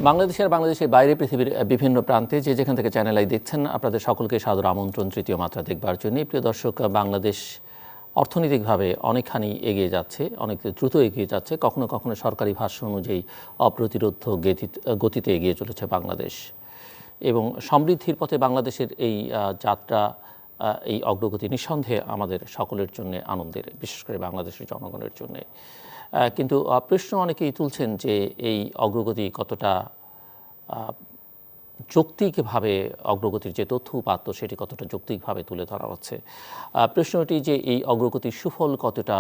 বাংলাদেশের বাইরে পৃথিবীর বিভিন্ন প্রান্তে যে যেখান থেকে চ্যানেল আই দেখছেন আপনাদের সকলকে সাদর আমন্ত্রণ তৃতীয় মাত্রা দেখবার জন্য। প্রিয় দর্শক, বাংলাদেশ অর্থনৈতিকভাবে অনেকখানি এগিয়ে যাচ্ছে, অনেক দ্রুত এগিয়ে যাচ্ছে। কখনো কখনো সরকারি ভাষ্য অনুযায়ী অপ্রতিরোধ গতিতে এগিয়ে চলেছে বাংলাদেশ, এবং সমৃদ্ধির পথে বাংলাদেশের এই যাত্রা, এই অগ্রগতি নিঃসন্দেহে আমাদের সকলের জন্য আনন্দের, বিশেষ করে বাংলাদেশের জনগণের জন্য। কিন্তু প্রশ্ন অনেকেই তুলছেন যে এই অগ্রগতি কতটা যৌক্তিকভাবে, অগ্রগতির যে তথ্য উপাত্ত সেটি কতটা যৌক্তিকভাবে তুলে ধরা হচ্ছে। প্রশ্নটি যে এই অগ্রগতির সুফল কতটা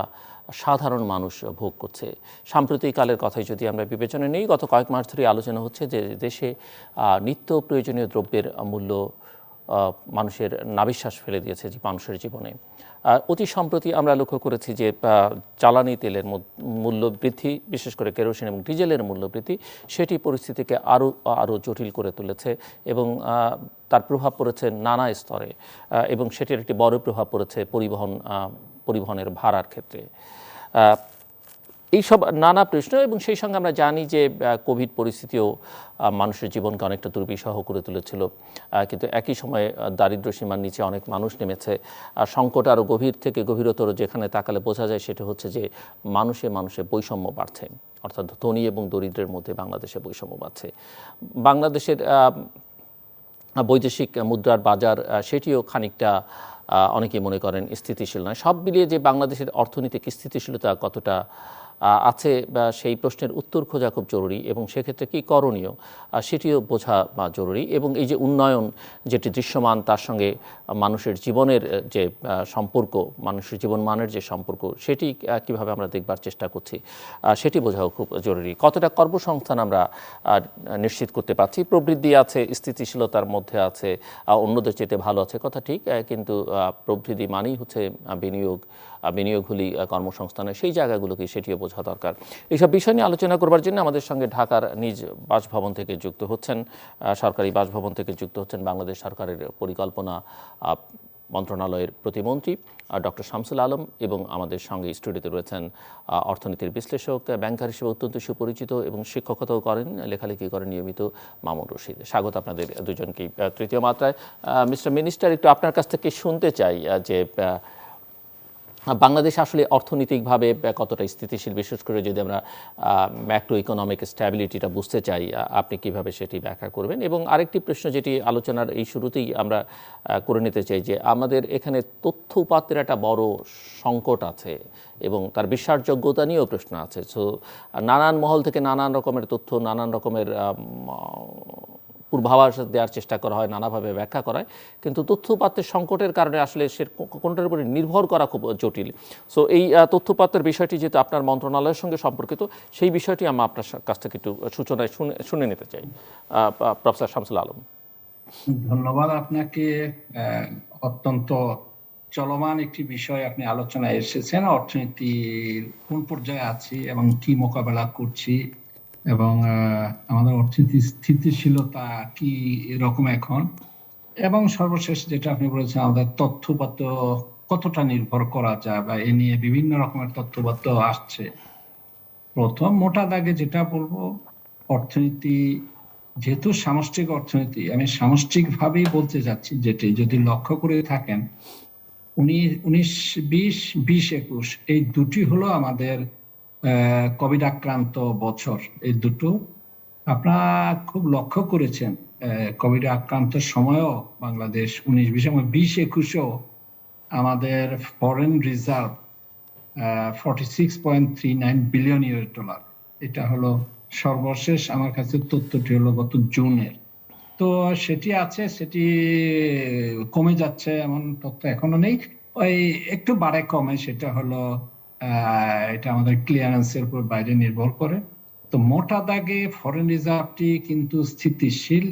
সাধারণ মানুষ ভোগ করছে। সাম্প্রতিককালের কথাই যদি আমরা বিবেচনা নিই, গত কয়েক মাস ধরে আলোচনা হচ্ছে যে দেশে নিত্য প্রয়োজনীয় দ্রব্যের মূল্য মানুষের নাভিশ্বাস ফেলে দিয়েছে যে মানুষের জীবনে। অতি সম্প্রতি আমরা লক্ষ্য করেছি যে জ্বালানি তেলের মূল্য বৃদ্ধি, বিশেষ করে কেরোসিন এবং ডিজেলের মূল্য বৃদ্ধি, সেটি পরিস্থিতিকে আরও জটিল করে তুলেছে এবং তার প্রভাব পড়েছে নানা স্তরে, এবং সেটির একটি বড় প্রভাব পড়েছে পরিবহনের ভাড়ার ক্ষেত্রে। এইসব নানা প্রশ্ন, এবং সেই সঙ্গে আমরা জানি যে কোভিড পরিস্থিতিও মানুষের জীবনকে অনেকটা দুর্বিষহ করে তুলেছিল, কিন্তু একই সময়ে দারিদ্র্য সীমার নিচে অনেক মানুষ নেমেছে। সংকট আরও গভীর থেকে গভীরতর যেখানে তাকালে বোঝা যায় সেটা হচ্ছে যে মানুষে বৈষম্য বাড়ছে, অর্থাৎ ধনী এবং দরিদ্রের মধ্যে বাংলাদেশে বৈষম্য বাড়ছে। বাংলাদেশের বৈদেশিক মুদ্রার বাজার সেটিও খানিকটা অনেকেই মনে করেন স্থিতিশীল নয়। সব মিলিয়ে যে বাংলাদেশের অর্থনৈতিক স্থিতিশীলতা কতটা আছে বা সেই প্রশ্নের উত্তর খোঁজা খুব জরুরি, এবং সেক্ষেত্রে কী করণীয় সেটিও বোঝা জরুরি। এবং এই যে উন্নয়ন যেটি দৃশ্যমান, তার সঙ্গে মানুষের জীবনের যে সম্পর্ক, মানুষের জীবনমানের যে সম্পর্ক, সেটি কিভাবে আমরা দেখবার চেষ্টা করছি সেটি বোঝাও খুব জরুরি। কতটা কর্মসংস্থান আমরা নিশ্চিত করতে পারছি, প্রবৃদ্ধি আছে, স্থিতিশীলতার মধ্যে আছে, অন্যদের চেয়ে ভালো আছে, কথা ঠিক, কিন্তু প্রবৃদ্ধি মানেই হচ্ছে বিনিয়োগ হলি কর্মসংস্থানের সেই জায়গাগুলোকে সেটিও বোঝা দরকার। এইসব বিষয় নিয়ে আলোচনা করবার জন্য আমাদের সঙ্গে ঢাকার নিজ বাসভবন থেকে যুক্ত হচ্ছেন, সরকারি বাসভবন থেকে যুক্ত হচ্ছেন বাংলাদেশ সরকারের পরিকল্পনা মন্ত্রণালয়ের প্রতিমন্ত্রী ডক্টর শামসুল আলম, এবং আমাদের সঙ্গে স্টুডিওতে রয়েছেন অর্থনীতির বিশ্লেষক, ব্যাংকার হিসেবে অত্যন্ত সুপরিচিত এবং শিক্ষকতাও করেন, লেখালেখি করেন নিয়মিত, মামুন রশিদ। স্বাগত আপনাদের দুজনকেই তৃতীয় মাত্রায়। মিস্টার মিনিস্টার, একটু আপনার কাছ থেকে শুনতে চাই যে বাংলাদেশ আসলে অর্থনৈতিকভাবে কতটা স্থিতিশীল, বিশেষ করে যদি আমরা ম্যাক্রো ইকোনমিক স্ট্যাবিলিটিটা বুঝতে চাই, আপনি কিভাবে সেটি ব্যাখ্যা করবেন। এবং আরেকটি প্রশ্ন যেটি আলোচনার এই শুরুতেই আমরা করে নিতে চাই, যে আমাদের এখানে তথ্য উপাত্তের একটা বড় সংকট আছে এবং তার বিশ্বাসযোগ্যতা নিয়েও প্রশ্ন আছে। সো নানান মহল থেকে নানান রকমের তথ্য, নানান রকমের পূর্বাভাস দেওয়ার চেষ্টা করা হয়, নানাভাবে ব্যাখ্যা করা হয়, কিন্তু তথ্যপাত্রের সংকটের কারণে আসলে সে কোনটার উপরে নির্ভর করা খুব জটিল। সো এই তথ্যপাত্রের বিষয়টি যেহেতু আপনার মন্ত্রণালয়ের সঙ্গে সম্পর্কিত, সেই বিষয়টি আমরা আপনার কাছ থেকে একটু সূচনায় শুনে নিতে চাই। প্রফেসর শামসুল আলম। ধন্যবাদ আপনাকে। অত্যন্ত চলমান একটি বিষয় আপনি আলোচনায় এসেছেন, অর্থনীতির কোন পর্যায়ে আছি এবং কি মোকাবেলা করছি, এবং আমাদের অর্থনীতির স্থিতিশীলতা কি রকম এখন, এবং সর্বশেষ যেটা আপনি বলেছেন আমাদের তথ্যপাত্র কতটা নির্ভর করা যায়, বা এ নিয়ে বিভিন্ন রকমের তথ্যপাত্র আসছে। প্রথম মোটা দাগে যেটা বলবো, অর্থনীতি যেহেতু সামষ্টিক অর্থনীতি, আমি সামষ্টিক ভাবেই বলতে যাচ্ছি, যেটি যদি লক্ষ্য করে থাকেন 19-20 এই দুটি হলো আমাদের কোভিড আক্রান্ত বছর। এই দুটো আপনারা খুব লক্ষ্য করেছেন, কোভিড আক্রান্তের সময়ও বাংলাদেশ 19-20 এবং 20-21 আমাদের ফরেন রিজার্ভ $46.39 বিলিয়ন। এটা হলো সর্বশেষ আমার কাছে তথ্যটি হলো গত জুনের। তো সেটি আছে, সেটি কমে যাচ্ছে এমন তথ্য এখনো নেই, ওই একটু বাড়ে কমে, সেটা হলো এটা আমাদের ক্লিয়ারেন্সের উপর বাইরে নির্ভর করে। তো মোটা দাগে ফরেন রিজার্ভটি কিন্তু স্থিতিশীল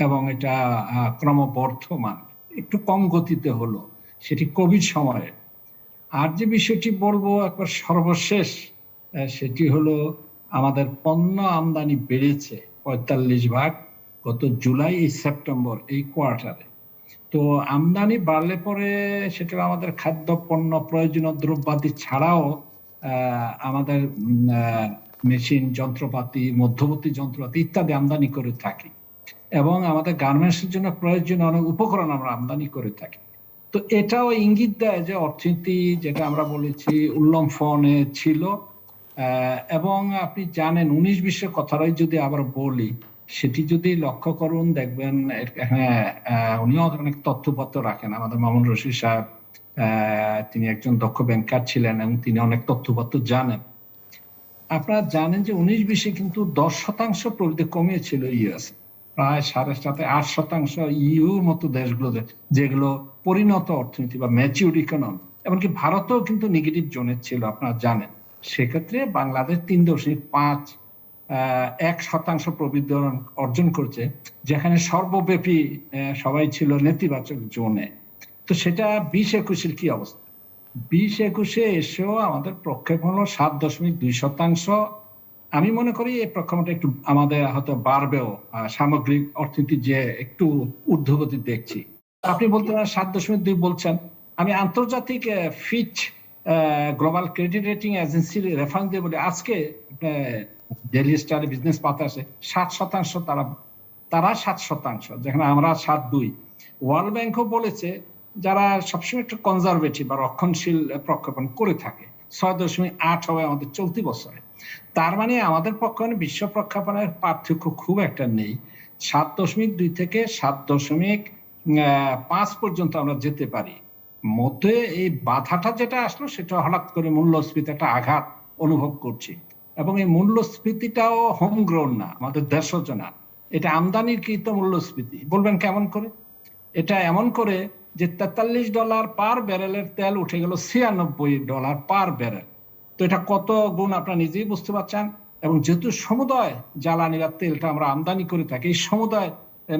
এবং এটা ক্রমবর্ধমান, একটু কম গতিতে হলো, সেটি কোভিড সময়ে। আর যে বিষয়টি বলবো একবার সর্বশেষ, সেটি হলো আমাদের পণ্য আমদানি বেড়েছে 45% গত জুলাই সেপ্টেম্বর এই কোয়ার্টারে। তো আমদানি বাড়লে পরে সেটা আমাদের খাদ্য পণ্য, প্রয়োজনীয় দ্রব্যাদি ছাড়াও আমাদের মেশিন, যন্ত্রপাতি, মধ্যবর্তী যন্ত্রপাতি ইত্যাদি আমদানি করে থাকি, এবং আমাদের গার্মেন্টসের জন্য প্রয়োজনীয় অনেক উপকরণ আমরা আমদানি করে থাকি। তো এটাও ইঙ্গিত দেয় যে অর্থনীতি, যেটা আমরা বলেছি উল্লম্ফনে ছিল। এবং আপনি জানেন 19-20-এর কথাটাই যদি আবার বলি, সেটি যদি লক্ষ্য করুন দেখবেন, হ্যাঁ, উনিও অনেক তথ্যপত্র রাখেন, আমাদের মামুন রশিদ সাহেব। তিনি একজন দক্ষ ব্যাংকার ছিলেন এবং তিনি অনেক তথ্যপত্র জানেন। আপনারা জানেন যে 19-20-এ কিন্তু 10% প্রবৃদ্ধি কমিয়েছিল ইউএস, প্রায় 7.5-8% ইউর মতো দেশগুলোতে, যেগুলো পরিণত অর্থনীতি বা ম্যাচিউর ইকোনমি। এমনকি ভারতও কিন্তু নেগেটিভ জোনে ছিল, আপনারা জানেন। সেক্ষেত্রে বাংলাদেশ 3.1% প্রবৃদ্ধি অর্জন করছে, যেখানে সর্বব্যাপী সবাই ছিল নেতিবাচক জোনে। তো সেটা 20-21-এর কি অবস্থা? 20-21-এ এসেও আমাদের প্রক্ষেপণ হলো 7.2%। আমি মনে করি এই প্রক্ষেপণটা একটু আমাদের হয়তো বাড়বেও, সামগ্রিক অর্থনীতি যে একটু ঊর্ধ্বগতি দেখছি। আপনি বলতে পারেন 7.2 বলছেন, আমি আন্তর্জাতিক ফিচ গ্লোবাল ক্রেডিট রেটিং এজেন্সির রেফারেন্স দিয়ে বলি, আজকে ডেইলি স্টার বিজনেস বাতাসে 7%, তারা 7%, যেখানে আমরা 7.2। ওয়ার্ল্ড ব্যাংকও বলেছে, যারা সবসময় একটু কনজারভেটিভ বা রক্ষণশীল প্রক্ষেপণ করে থাকে, 6.8 হবে আমাদের চলতি বছরে। তার মানে আমাদের প্রক্ষেপণে বিশ্ব প্রক্ষেপণের পার্থক্য খুব একটা নেই। 7.2 থেকে 7.5 পর্যন্ত আমরা যেতে পারি। মধ্যে এই বাধাটা যেটা আসলো, সেটা হঠাৎ করে মূল্যস্ফীতি একটা আঘাত অনুভব করছি, এবং এই মূল্যস্ফীতিটাও হোমগ্রোন না, আমাদের দেশজ না, এটা আমদানিকৃত মূল্যস্ফীতি। বলবেন কেমন করে? এটা এমন করে যে $43 পার ব্যারেলের তেল উঠে গেল $96 পার ব্যারেল। তো এটা কত গুণ আপনারা নিজেই বুঝতে পারছেন। এবং যেহেতু সমুদয় জ্বালানি বা তেলটা আমরা আমদানি করে থাকি, এই সমুদয়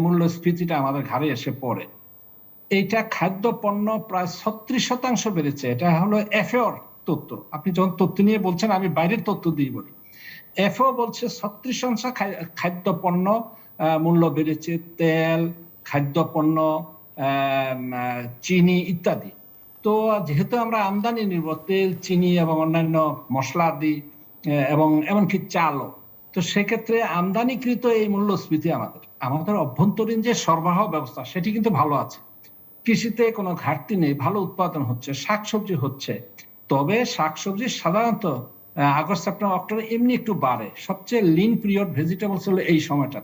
মূল্যস্ফীতিটা আমাদের ঘাড়ে এসে পড়ে। এইটা খাদ্য পণ্য প্রায় 36% বেড়েছে। এটা হলো এফএওর তথ্য। আপনি যখন তথ্য নিয়ে বলছেন, আমি বাইরের তথ্য দিয়ে বলি। এফএও বলছে 36% খাদ্য পণ্য মূল্য বেড়েছে, তেল, খাদ্য পণ্য, চিনি ইত্যাদি। তো যেহেতু আমরা আমদানি নির্ভর, তেল, চিনি এবং অন্যান্য মশলাদি, এবং এমনকি চালও, তো সেক্ষেত্রে আমদানিকৃত এই মূল্যস্ফীতি আমাদের অভ্যন্তরীণ যে সরবরাহ ব্যবস্থা, সেটি কিন্তু ভালো আছে। কৃষিতে কোনো ঘাটতি নেই, ভালো উৎপাদন হচ্ছে, শাকসবজি হচ্ছে। তবে শাকসবজি সাধারণত আগস্ট, সেপ্টেম্বর, অক্টোবর এমনি একটু বাড়ে। সবচেয়ে লিন পিরিয়ড ভেজিটেবলস হলো এই সময়টা।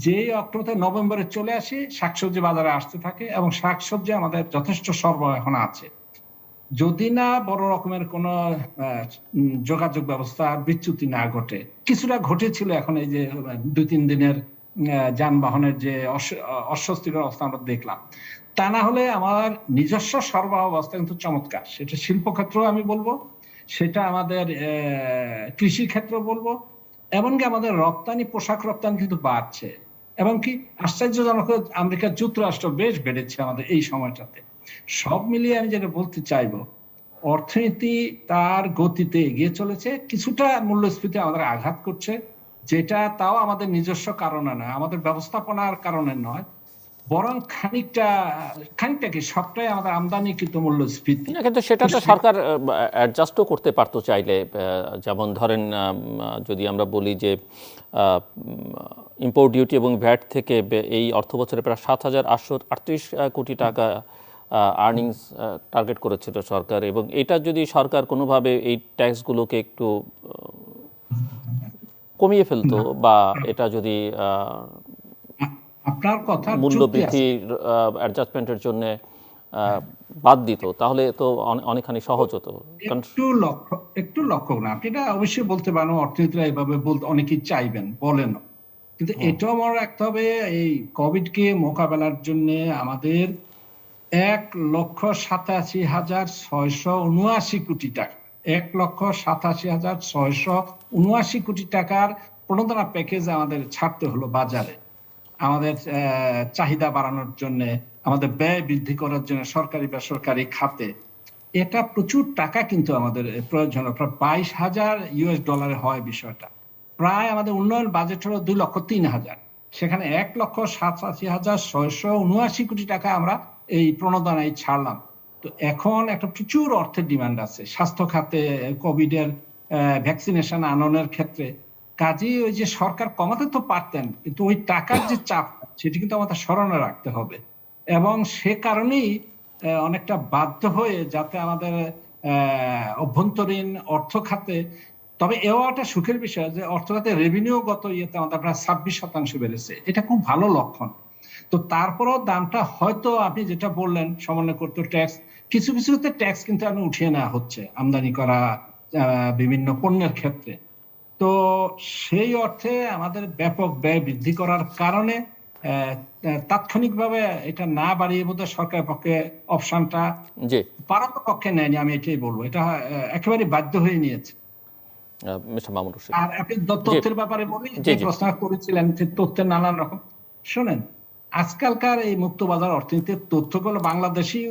যে অক্টোবর নভেম্বরে চলে আসি, শাকসবজি বাজারে আসতে থাকে, এবং শাকসবজি আমাদের যথেষ্ট সরবরাহ এখন আছে, যদি না বড় রকমের কোনো যোগাযোগ ব্যবস্থা বিচ্যুতি না ঘটে। কিছুটা ঘটেছিল, এখন এই যে 2-3 দিনের যানবাহনের যে অস্বস্তিকর অবস্থা আমরা দেখলাম। তা না হলে আমার নিজস্ব সরবরাহ অবস্থা কিন্তু চমৎকার। সেটা শিল্পক্ষেত্র আমি বলবো, সেটা আমাদের কৃষি ক্ষেত্র বলবো, এমনকি আমাদের রপ্তানি, পোশাক রপ্তানি কিন্তু বাড়ছে। এবং কি আশ্চর্যজনক, আমেরিকা যুক্তরাষ্ট্র বেশ বেড়েছে আমাদের এই সময়টাতে। সব মিলিয়ে আমি যেটা বলতে চাইবো, অর্থনীতি তার গতিতে এগিয়ে চলেছে। কিছুটা মূল্যস্ফীতি আমাদের আঘাত করছে, যেটা তাও আমাদের নিজস্ব কারণে নয়, আমাদের ব্যবস্থাপনার কারণে নয়, বরং খানিকটা কি সবটাই আমাদের আমদানিকৃত মূল্যস্ফীতি। কিন্তু সেটা তো সরকার অ্যাডজাস্টও করতে পারতো চাইলে। যেমন ধরেন, যদি আমরা বলি যে ইম্পোর্ট ডিউটি এবং ভ্যাট থেকে এই অর্থবছরে প্রায় 7,838 কোটি টাকা আর্নিংস টার্গেট করেছিল সরকার, এবং এটা যদি সরকার কোনোভাবে এই ট্যাক্সগুলোকে একটু কমিয়ে ফেলতো, বা এটা যদি আপনার কথা মূল্যবৃদ্ধির অ্যাডজাস্টমেন্টের জন্য বাদ দিত, তাহলে তো অনেকখানি সহজ হতো। একটু লক্ষ্য না, আপনি এটা অবশ্যই বলতে পারেন, অর্থনীতিরা এইভাবে বলতে অনেকেই চাইবেন, বলেন, কিন্তু এটাও মনে রাখতে হবে, এই কোভিডকে মোকাবেলার জন্য আমাদের 1,87,679 কোটি টাকা, 1,87,679 কোটি টাকার প্রণোদনা প্যাকেজ আমাদের ছাড়তে হলো বাজারে, আমাদের চাহিদা বাড়ানোর জন্য, আমাদের ব্যয় বৃদ্ধি করার জন্য সরকারি বেসরকারি খাতে। এটা প্রচুর টাকা কিন্তু আমাদের প্রয়োজন, প্রায় $22,000 হয় বিষয়টা। প্রায় আমাদের উন্নয়ন বাজেট হলো 2,03,000, সেখানে 1,87,679 কোটি টাকা আমরা এই প্রণোদনায় ছাড়লাম। তো এখন একটা প্রচুর অর্থের ডিমান্ড আছে স্বাস্থ্য খাতে, কোভিডের ভ্যাকসিনেশন আনয়নের ক্ষেত্রে। কাজেই ওই যে সরকার কমাতে তো পারতেন, কিন্তু ওই টাকার যে চাপ সেটি কিন্তু আমাদের স্মরণে রাখতে হবে। এবং সে কারণেই অনেকটা বাধ্য হয়ে যাতে আমাদের অভ্যন্তরীণ অর্থ খাতে, তবে এও একটা সুখের বিষয় যে অর্থ খাতে রেভিনিউ গত ইয়েতে আমাদের প্রায় 26% বেড়েছে, এটা খুব ভালো লক্ষণ। তো তারপরেও দামটা হয়তো আপনি যেটা বললেন সমন্বয় করতে ট্যাক্স, কিছু কিছুতে ট্যাক্স কিন্তু আমি উঠিয়ে নেওয়া হচ্ছে আমদানি করা বিভিন্ন পণ্যের ক্ষেত্রে। তো সেই অর্থে আমাদের ব্যাপক ব্যয় বৃদ্ধি করার কারণে তাৎক্ষণিকভাবে এটা না বাড়িয়ে বোধহয় সরকারের পক্ষে অপশনটা জি পারতপক্ষে নেয়নি, আমি এটাই বলবো। এটা একেবারে বাধ্য হয়ে নিয়েছে। মিস্টার মামুন রশিদ। আর আপনি জি তথ্যের ব্যাপারে বলি, জি যে জি প্রশ্ন করেছিলেন যে তথ্যের নানান রকম, শোনেন, আজকালকার এই মুক্তবাজার অর্থনীতির তথ্যগুলো বাংলাদেশই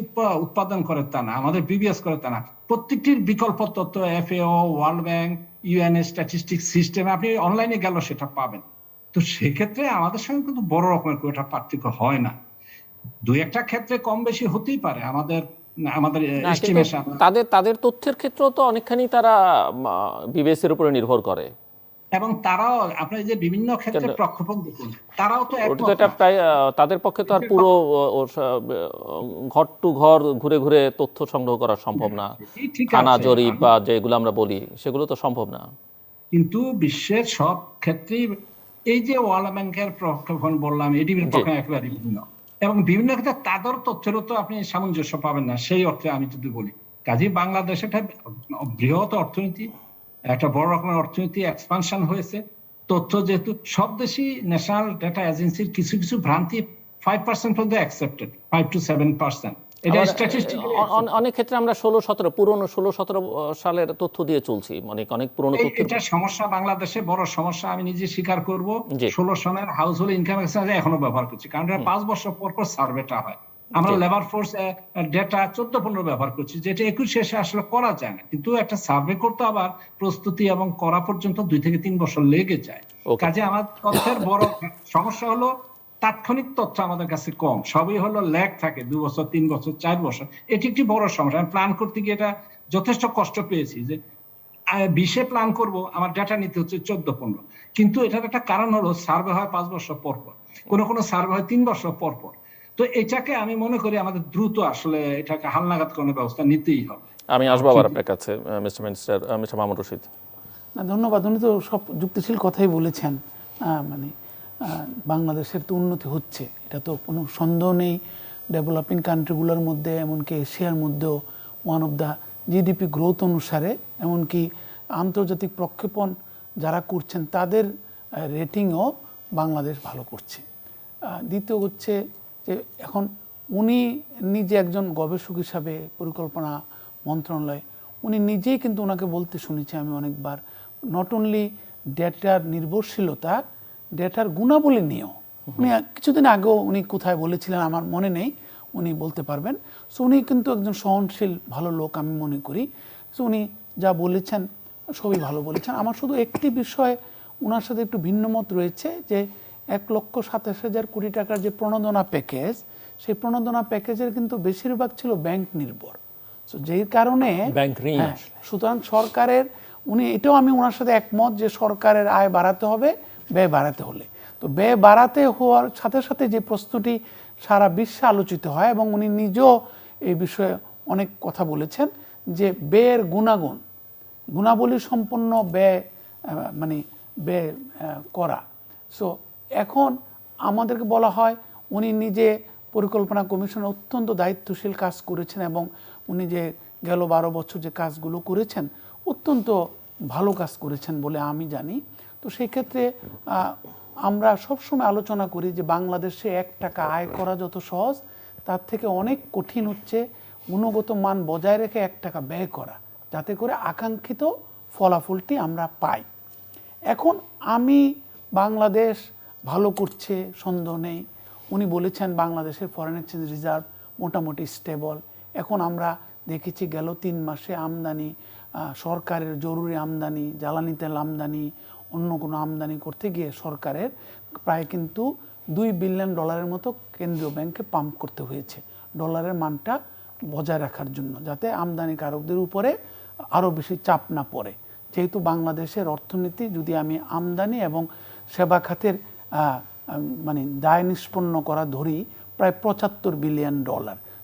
উৎপাদন করে তা না, আমাদের বিবিএস করে তা না। প্রত্যেকটির বিকল্প তথ্য FAO, world bank, ইউএনএ statistics system, আপনি অনলাইনে গেল সেটা পাবেন। তো সেক্ষেত্রে আমাদের সঙ্গে কিন্তু বড় রকমের কোনো একটা পার্থক্য হয় না। দুই একটা ক্ষেত্রে কম বেশি হতেই পারে আমাদের আমাদের না, কিন্তু এস্টিমেশন। তাদের তাদের তথ্যের ক্ষেত্রেও তো অনেকখানি তারা বিবিএসের উপরে নির্ভর করে। এবং তারাও আপনার যে বিভিন্ন ক্ষেত্রে কেন প্রক্ষেপণ দেখুন, তারাও তো ওটা তো একমত একটা না। প্রায় তাদের পক্ষে তো আর পুরো ঘর টু ঘর ঘুরে ঘুরে তথ্য সংগ্রহ করা সম্ভব না। ঠিক থানা আছে, জরিপ বা যেগুলো আমরা বলি সেগুলো তো সম্ভব না। কিন্তু বিশ্বের সব ক্ষেত্রেই এই যে ওয়ার্ল্ড ব্যাংকের প্রক্ষেপণ বললাম, এডিবির জি প্রক্ষেপণ একেবারে ভিন্ন, এবং বিভিন্ন ক্ষেত্রে তাদের তথ্যেরও তো আপনি সামঞ্জস্য পাবেন না সেই অর্থে আমি যদি বলি। কাজে বাংলাদেশ একটা বৃহৎ অর্থনীতি, একটা বড় রকমের অর্থনীতি এক্সপানশন হয়েছে। তথ্য যেহেতু সব দেশই ন্যাশনাল ডেটা এজেন্সির কিছু কিছু ভ্রান্তি 5% পর্যন্ত অ্যাকসেপ্টেড, 5 to 7%, এটা আবার স্ট্যাটিস্টিক্যালি অনেক ক্ষেত্রে আমরা 16-17 পুরনো 16-17 সালের তথ্য দিয়ে চলছি, অনেক অনেক পুরনো তথ্যের। এটা সমস্যা, বাংলাদেশে বড় সমস্যা, আমি নিজে স্বীকার করব। জি 16 সনের হাউস হোল্ড ইনকাম এখনো ব্যবহার করছি, কারণ এটা 5 বছর পর পর সার্ভেটা হয়। আমরা জি লেবার ফোর্স ডেটা 14-15 ব্যবহার করছি, যেটা 21 শেষে আসলে করা যায় না, কিন্তু একটা সার্ভে করতে আবার প্রস্তুতি এবং করা পর্যন্ত 2 থেকে 3 বছর লেগে যায়। ওকে কাজে আমার তথ্যের বড় সমস্যা হলো তাৎক্ষণিক তথ্য আমাদের কাছে কম, সবই হলো ল্যাগ থাকে 2 বছর 3 বছর 4 বছর। এটি একটি বড় সমস্যা। আমি প্ল্যান করতে গিয়ে এটা যথেষ্ট কষ্ট পেয়েছি যে 20-এ প্ল্যান করব, আমার ডাটা নিতে হচ্ছে 14-15। কিন্তু এটার একটা কারণ হলো সার্ভে হয় 5 বছর পর পর, কোনো সার্ভে হয় 3 বছর পর পর। তো এটাকে আমি মনে করি আমাদের দ্রুত আসলে এটাকে হালনাগাদ কোনো ব্যবস্থা নিতেই হবে। আমি আসবো আবার আপনার কাছে মিস্টার মামুন রশিদ। না ধন্যবাদ, উনি তো সব যুক্তিশীল কথাই বলেছেন। মানে বাংলাদেশের তো উন্নতি হচ্ছে, এটা তো কোনো সন্দেহ নেই। ডেভেলপিং কান্ট্রিগুলোর মধ্যে, এমনকি এশিয়ার মধ্যেও one of the GDP growth অনুসারে, এমনকি আন্তর্জাতিক প্রক্ষেপণ যারা করছেন তাদের রেটিংও বাংলাদেশ ভালো করছে। দ্বিতীয় হচ্ছে যে এখন উনি নিজে একজন গবেষক হিসাবে পরিকল্পনা মন্ত্রণালয়, উনি নিজেই কিন্তু ওনাকে বলতে শুনেছি আমি অনেকবার, নট অনলি ডেটার নির্ভরশীলতা, ডেটার গুণাবলী নিয়েও উনি কিছুদিন আগেও উনি কোথায় বলেছিলেন আমার মনে নেই, উনি বলতে পারবেন। সো উনি কিন্তু একজন সহনশীল ভালো লোক আমি মনে করি। সো উনি যা বলেছেন সবই ভালো বলেছেন। আমার শুধু একটি বিষয় ওনার সাথে একটু ভিন্নমত রয়েছে, যে 1,27,000 কোটি টাকার যে প্রণোদনা প্যাকেজ, সেই প্রণোদনা প্যাকেজের কিন্তু বেশিরভাগ ছিল ব্যাংক নির্ভর। সো যেই কারণে ব্যাংক ঋণ, সুতরাং সরকারের, উনি এটাও আমি ওনার সাথে একমত যে সরকারের আয় বাড়াতে হবে ব্যয় বাড়াতে হলে। তো ব্যয় বাড়াতে হওয়ার সাথে সাথে যে প্রশ্নটি সারা বিশ্বে আলোচিত হয়, এবং উনি নিজেও এই বিষয়ে অনেক কথা বলেছেন, যে ব্যয়ের গুণাবলী সম্পন্ন ব্যয় মানে ব্যয় করা। সো এখন আমাদেরকে বলা হয়, উনি নিজে পরিকল্পনা কমিশনে অত্যন্ত দায়িত্বশীল কাজ করেছেন, এবং উনি যে গেল 12 বছর যে কাজগুলো করেছেন অত্যন্ত ভালো কাজ করেছেন বলে আমি জানি। তো সেই ক্ষেত্রে আমরা সবসময় আলোচনা করি যে বাংলাদেশে 1 টাকা আয় করা যত সহজ, তার থেকে অনেক কঠিন হচ্ছে গুণগত মান বজায় রেখে 1 টাকা ব্যয় করা, যাতে করে আকাঙ্ক্ষিত ফলাফলটি আমরা পাই। এখন আমি বাংলাদেশ ভালো করছে সন্দেহ নেই। উনি বলেছেন বাংলাদেশের ফরেন এক্সচেঞ্জ রিজার্ভ মোটামুটি স্টেবল। এখন আমরা দেখেছি গেল 3 মাসে আমদানি, সরকারের জরুরি আমদানি, জ্বালানি তেল আমদানি, অন্য কোনো আমদানি করতে গিয়ে সরকারের প্রায় কিন্তু $2 বিলিয়ন মতো কেন্দ্রীয় ব্যাংকে পাম্প করতে হয়েছে ডলারের মানটা বজায় রাখার জন্য, যাতে আমদানিকারকদের উপরে আরও বেশি চাপ না পড়ে। যেহেতু বাংলাদেশের অর্থনীতি যদি আমি আমদানি এবং সেবা খাতের মানে দায় নিষ্পন্ন করা ধরি প্রায় $75 বিলিয়ন,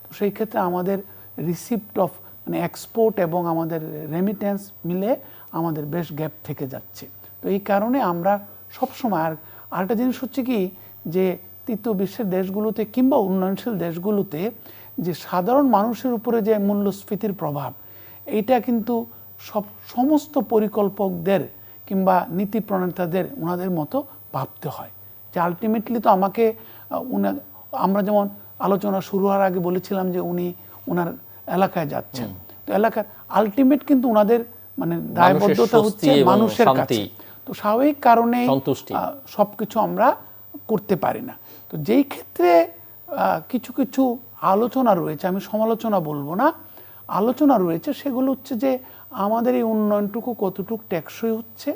তো সেই ক্ষেত্রে আমাদের রিসিপ্ট অফ মানে এক্সপোর্ট এবং আমাদের রেমিটেন্স মিলে আমাদের বেশ গ্যাপ থেকে যাচ্ছে। তো এই কারণে আমরা সবসময় আরেকটা জিনিস হচ্ছে কি যে তৃতীয় বিশ্বের দেশগুলোতে কিংবা উন্নয়নশীল দেশগুলোতে যে সাধারণ মানুষের উপরে যে মূল্যস্ফীতির প্রভাব, এইটা কিন্তু সমস্ত পরিকল্পকদের কিংবা নীতি প্রণেতাদের ওনাদের মতো ভাবতে হয় যে আলটিমেটলি তো আমাকে আমরা যেমন আলোচনা শুরু হওয়ার আগে বলেছিলাম যে উনি ওনার এলাকায় যাচ্ছেন, তো এলাকার আলটিমেট কিন্তু ওনাদের মানে দায়বদ্ধতা হচ্ছে মানুষের কাছে। তো স্বাভাবিক কারণে সবকিছু আমরা করতে পারি না। তো যেই ক্ষেত্রে কিছু কিছু আলোচনা রয়েছে, আমি সমালোচনা বলবো না, আলোচনা রয়েছে, সেগুলো হচ্ছে যে আমাদের এই উন্নয়নটুকু কতটুকু টেকসই হচ্ছে,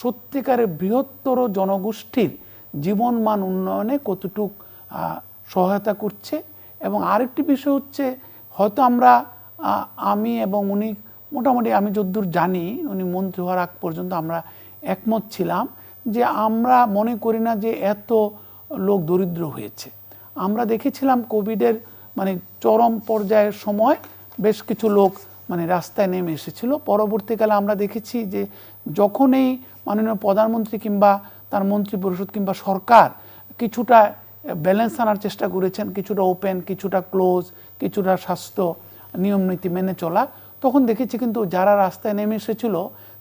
সত্যিকারের বৃহত্তর জনগোষ্ঠীর জীবনমান উন্নয়নে কতটুক সহায়তা করছে। এবং আরেকটি বিষয় হচ্ছে হয়তো আমি এবং উনি মোটামুটি আমি যতদূর জানি উনি মন্ত্রী হওয়ার আগ পর্যন্ত আমরা একমত ছিলাম যে আমরা মনে করি না যে এত লোক দরিদ্র হয়েছে। আমরা দেখেছিলাম কোভিডের মানে চরম পর্যায়ের সময় বেশ কিছু লোক মানে রাস্তায় নেমে এসেছিল। পরবর্তীকালে আমরা দেখেছি যে যখন এই মাননীয় প্রধানমন্ত্রী কিংবা তার মন্ত্রী পরিষদ কিংবা সরকার কিছুটা ব্যালেন্স আনার চেষ্টা করেছেন, কিছুটা ওপেন, কিছুটা ক্লোজ, কিছুটা স্বাস্থ্য নিয়ম নীতি মেনে চলা, তখন দেখেছি কিন্তু যারা রাস্তায় নেমে এসেছিল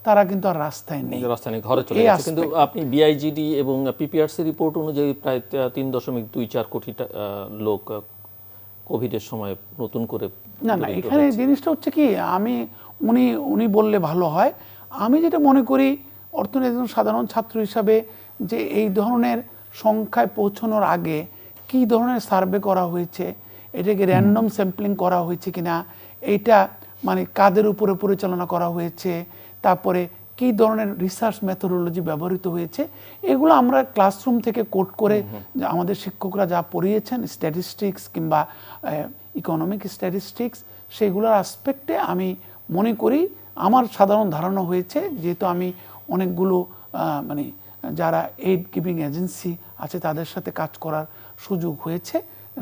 তারা কিন্তু আর রাস্তায় নেই, ঘরে চলে গেছে। কিন্তু আপনি বিআইজিডি এবং পিপিআরসি রিপোর্ট অনুযায়ী প্রায় 3.24 কোটি লোক কোভিডের সময় নতুন করে না এখানে জিনিসটা হচ্ছে কি উনি বললে ভালো হয়। আমি যেটা মনে করি অর্থনীতির সাধারণ ছাত্র হিসাবে যে এই ধরনের সংখ্যায় পৌঁছানোর আগে কি ধরনের সার্ভে করা হয়েছে, এটাকে র্যান্ডম স্যাম্পলিং করা হয়েছে কিনা, এইটা মানে কাদের উপরে পরিচালনা করা হয়েছে, তারপরে কি ধরনের রিসার্চ মেথোডোলজি ব্যবহৃত হয়েছে, এগুলো আমরা ক্লাসরুম থেকে কোট করে আমাদের শিক্ষকরা যা পড়িয়েছেন স্ট্যাটিস্টিক্স কিংবা ইকোনমিক স্ট্যাটিস্টিক্স সেইগুলোর আসপেক্টে আমি মনে করি আমার সাধারণ ধারণা হয়েছে, যেহেতু আমি অনেকগুলো মানে যারা এইড গিভিং এজেন্সি আছে তাদের সাথে কাজ করার সুযোগ হয়েছে,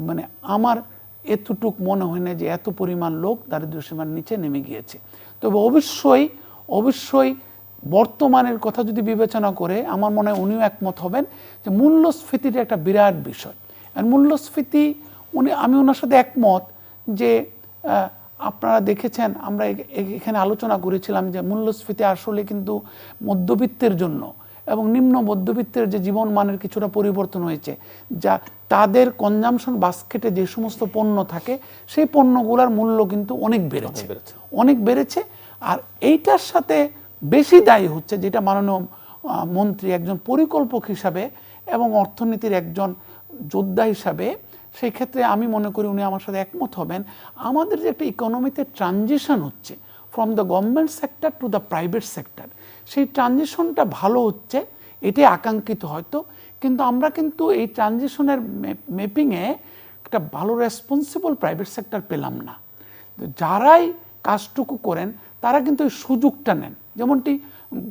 মানে আমার এতটুক মনে হয় না যে এত পরিমাণ লোক দারিদ্র্যসীমার নিচে নেমে গিয়েছে। তবে অবশ্যই বর্তমানের কথা যদি বিবেচনা করে আমার মনে হয় উনিও একমত হবেন যে মূল্যস্ফীতির একটা বিরাট বিষয়। আর মূল্যস্ফীতি আমি ওনার সাথে একমত যে আপনারা দেখেছেন আমরা এখানে আলোচনা করেছিলাম যে মূল্যস্ফীতি আসলে কিন্তু মধ্যবিত্তের জন্য এবং নিম্ন মধ্যবিত্তের যে জীবনমানের কিছুটা পরিবর্তন হয়েছে, যা তাদের কনজামশন বাস্কেটে যে সমস্ত পণ্য থাকে সেই পণ্যগুলোর মূল্য কিন্তু অনেক বেড়েছে। আর এইটার সাথে বেশি দায়ী হচ্ছে, যেটা মাননীয় মন্ত্রী একজন পরিকল্পক হিসাবে এবং অর্থনীতির একজন যোদ্ধা হিসাবে, সেই ক্ষেত্রে আমি মনে করি উনি আমার সাথে একমত হবেন, আমাদের যে একটা ইকোনমিতে ট্রানজিশন হচ্ছে from the government sector to the private sector, সেই ট্রানজিশনটা ভালো হচ্ছে, এটাই আকাঙ্ক্ষিত হয়তো, কিন্তু আমরা কিন্তু এই ট্রানজিশনের ম্যাপিংয়ে একটা ভালো রেসপন্সিবল প্রাইভেট সেক্টর পেলাম না। যারাই কাজটুকু করেন তারা কিন্তু এই সুযোগটা নেন। যেমনটি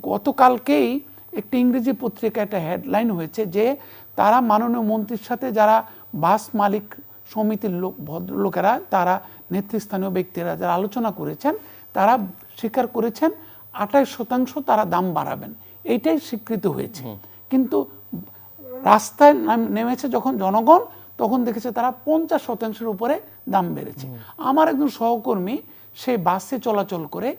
গতকালকেই একটি ইংরেজি পত্রিকায় একটা হেডলাইন হয়েছে যে তারা মাননীয় মন্ত্রীর সাথে যারা বাস মালিক সমিতির ভদ্রলোকেরা, তারা নেতৃস্থানীয় ব্যক্তিরা যারা আলোচনা করেছেন, তারা স্বীকার করেছেন 28% তারা দাম বাড়াবেন, এইটাই স্বীকৃত হয়েছে। কিন্তু রাস্তায় নেমেছে যখন জনগণ, তখন দেখেছে তারা 50% উপরে দাম বেড়েছে। আমার একজন সহকর্মী সে বাসে চলাচল করে,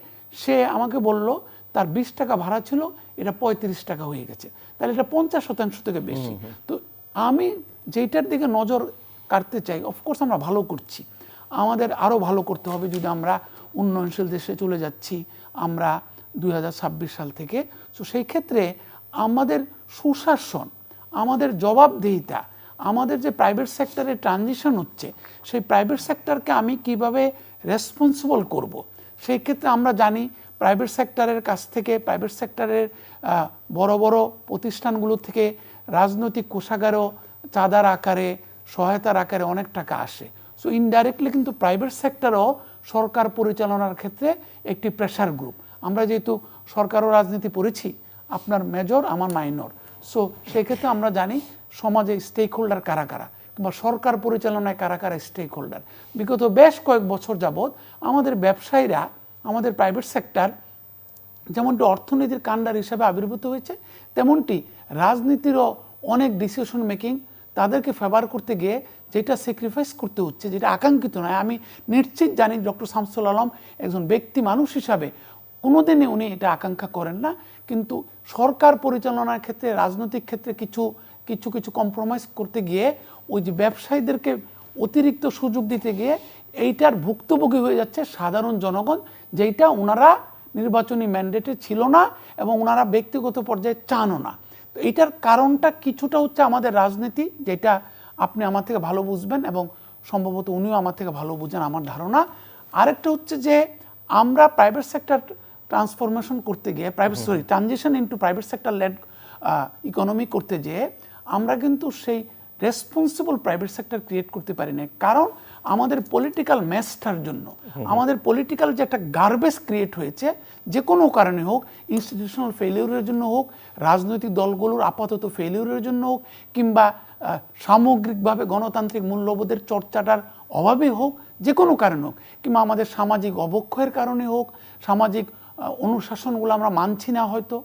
সে আমাকে বলল তার 20 টাকা ভাড়া ছিল, এটা 35 টাকা হয়ে গেছে, তাহলে এটা 50% থেকে বেশি। তো আমি যেটার দিকে নজর কাটতে চাই, অফকোর্স আমরা ভালো করছি, আমাদের আরও ভালো করতে হবে। যদি আমরা উন্নয়নশীল দেশে চলে যাচ্ছি আমরা 2026 সাল থেকে, তো সেই ক্ষেত্রে আমাদের সুশাসন, আমাদের জবাবদিহিতা, আমাদের যে প্রাইভেট সেক্টরে ট্রানজিশন হচ্ছে, সেই প্রাইভেট সেক্টরকে আমি কিভাবে রেসপন্সিবল করব, সেই ক্ষেত্রে আমরা জানি প্রাইভেট সেক্টরের কাছ থেকে, প্রাইভেট সেক্টরের বড় বড় প্রতিষ্ঠানগুলো থেকে রাজনৈতিক কোষাগারও চাঁদার আকারে, সহায়তার আকারে অনেক টাকা আসে। সো ইনডাইরেক্টলি কিন্তু প্রাইভেট সেক্টরও সরকার পরিচালনার ক্ষেত্রে একটি প্রেশার গ্রুপ। আমরা যেহেতু সরকারও রাজনীতি পড়েছি, আপনার মেজর আমার মাইনর। সো সেক্ষেত্রে আমরা জানি সমাজে স্টেক হোল্ডার কারা কারা, কিংবা সরকার পরিচালনায় কারা কারা স্টেক হোল্ডার। বিগত বেশ কয়েক বছর যাবৎ আমাদের ব্যবসায়ীরা, আমাদের প্রাইভেট সেক্টর যেমনটি অর্থনীতির কাণ্ডার হিসেবে আবির্ভূত হয়েছে, তেমনটি রাজনীতিরও অনেক ডিসিশন মেকিং তাদেরকে ফেভার করতে গিয়ে যেটা স্যাক্রিফাইস করতে হচ্ছে, যেটা আকাঙ্ক্ষিত নয়। আমি নিশ্চিত জানি ডক্টর শামসুল আলম একজন ব্যক্তি মানুষ হিসাবে কোনোদিনই উনি এটা আকাঙ্ক্ষা করেন না, কিন্তু সরকার পরিচালনার ক্ষেত্রে, রাজনৈতিক ক্ষেত্রে কিছু কিছু কিছু কম্প্রোমাইজ করতে গিয়ে ওই যে ব্যবসায়ীদেরকে অতিরিক্ত সুযোগ দিতে গিয়ে এইটার ভুক্তভোগী হয়ে যাচ্ছে সাধারণ জনগণ, যেটা ওনারা নির্বাচনী ম্যান্ডেটে ছিল না এবং ওনারা ব্যক্তিগত পর্যায়ে চানও না। তো এইটার কারণটা কিছুটা হচ্ছে আমাদের রাজনীতি, যেটা আপনি আমার থেকে ভালো বুঝবেন এবং সম্ভবত উনিও আমার থেকে ভালো বুঝেন আমার ধারণা। আরেকটা হচ্ছে যে আমরা প্রাইভেট সেক্টর ট্রান্সফরমেশন করতে গিয়ে, transition into private sector led economy করতে যেয়ে আমরা কিন্তু সেই রেসপন্সিবল প্রাইভেট সেক্টর ক্রিয়েট করতে পারি না। কারণ আমাদের পলিটিক্যাল ম্যাসটার জন্য, আমাদের পলিটিক্যাল যে একটা গার্বেজ ক্রিয়েট হয়েছে, যে কোনো কারণে হোক, ইনস্টিটিউশনাল ফেলিউরের জন্য হোক, রাজনৈতিক দলগুলোর আপাতত ফেলিউরের জন্য হোক, কিংবা সামগ্রিকভাবে গণতান্ত্রিক মূল্যবোধের চর্চাটার অভাবে হোক, যে কোনো কারণে হোক, কিংবা আমাদের সামাজিক অবক্ষয়ের কারণে হোক, সামাজিক অনুশাসনগুলো আমরা মানছি না, হয়তো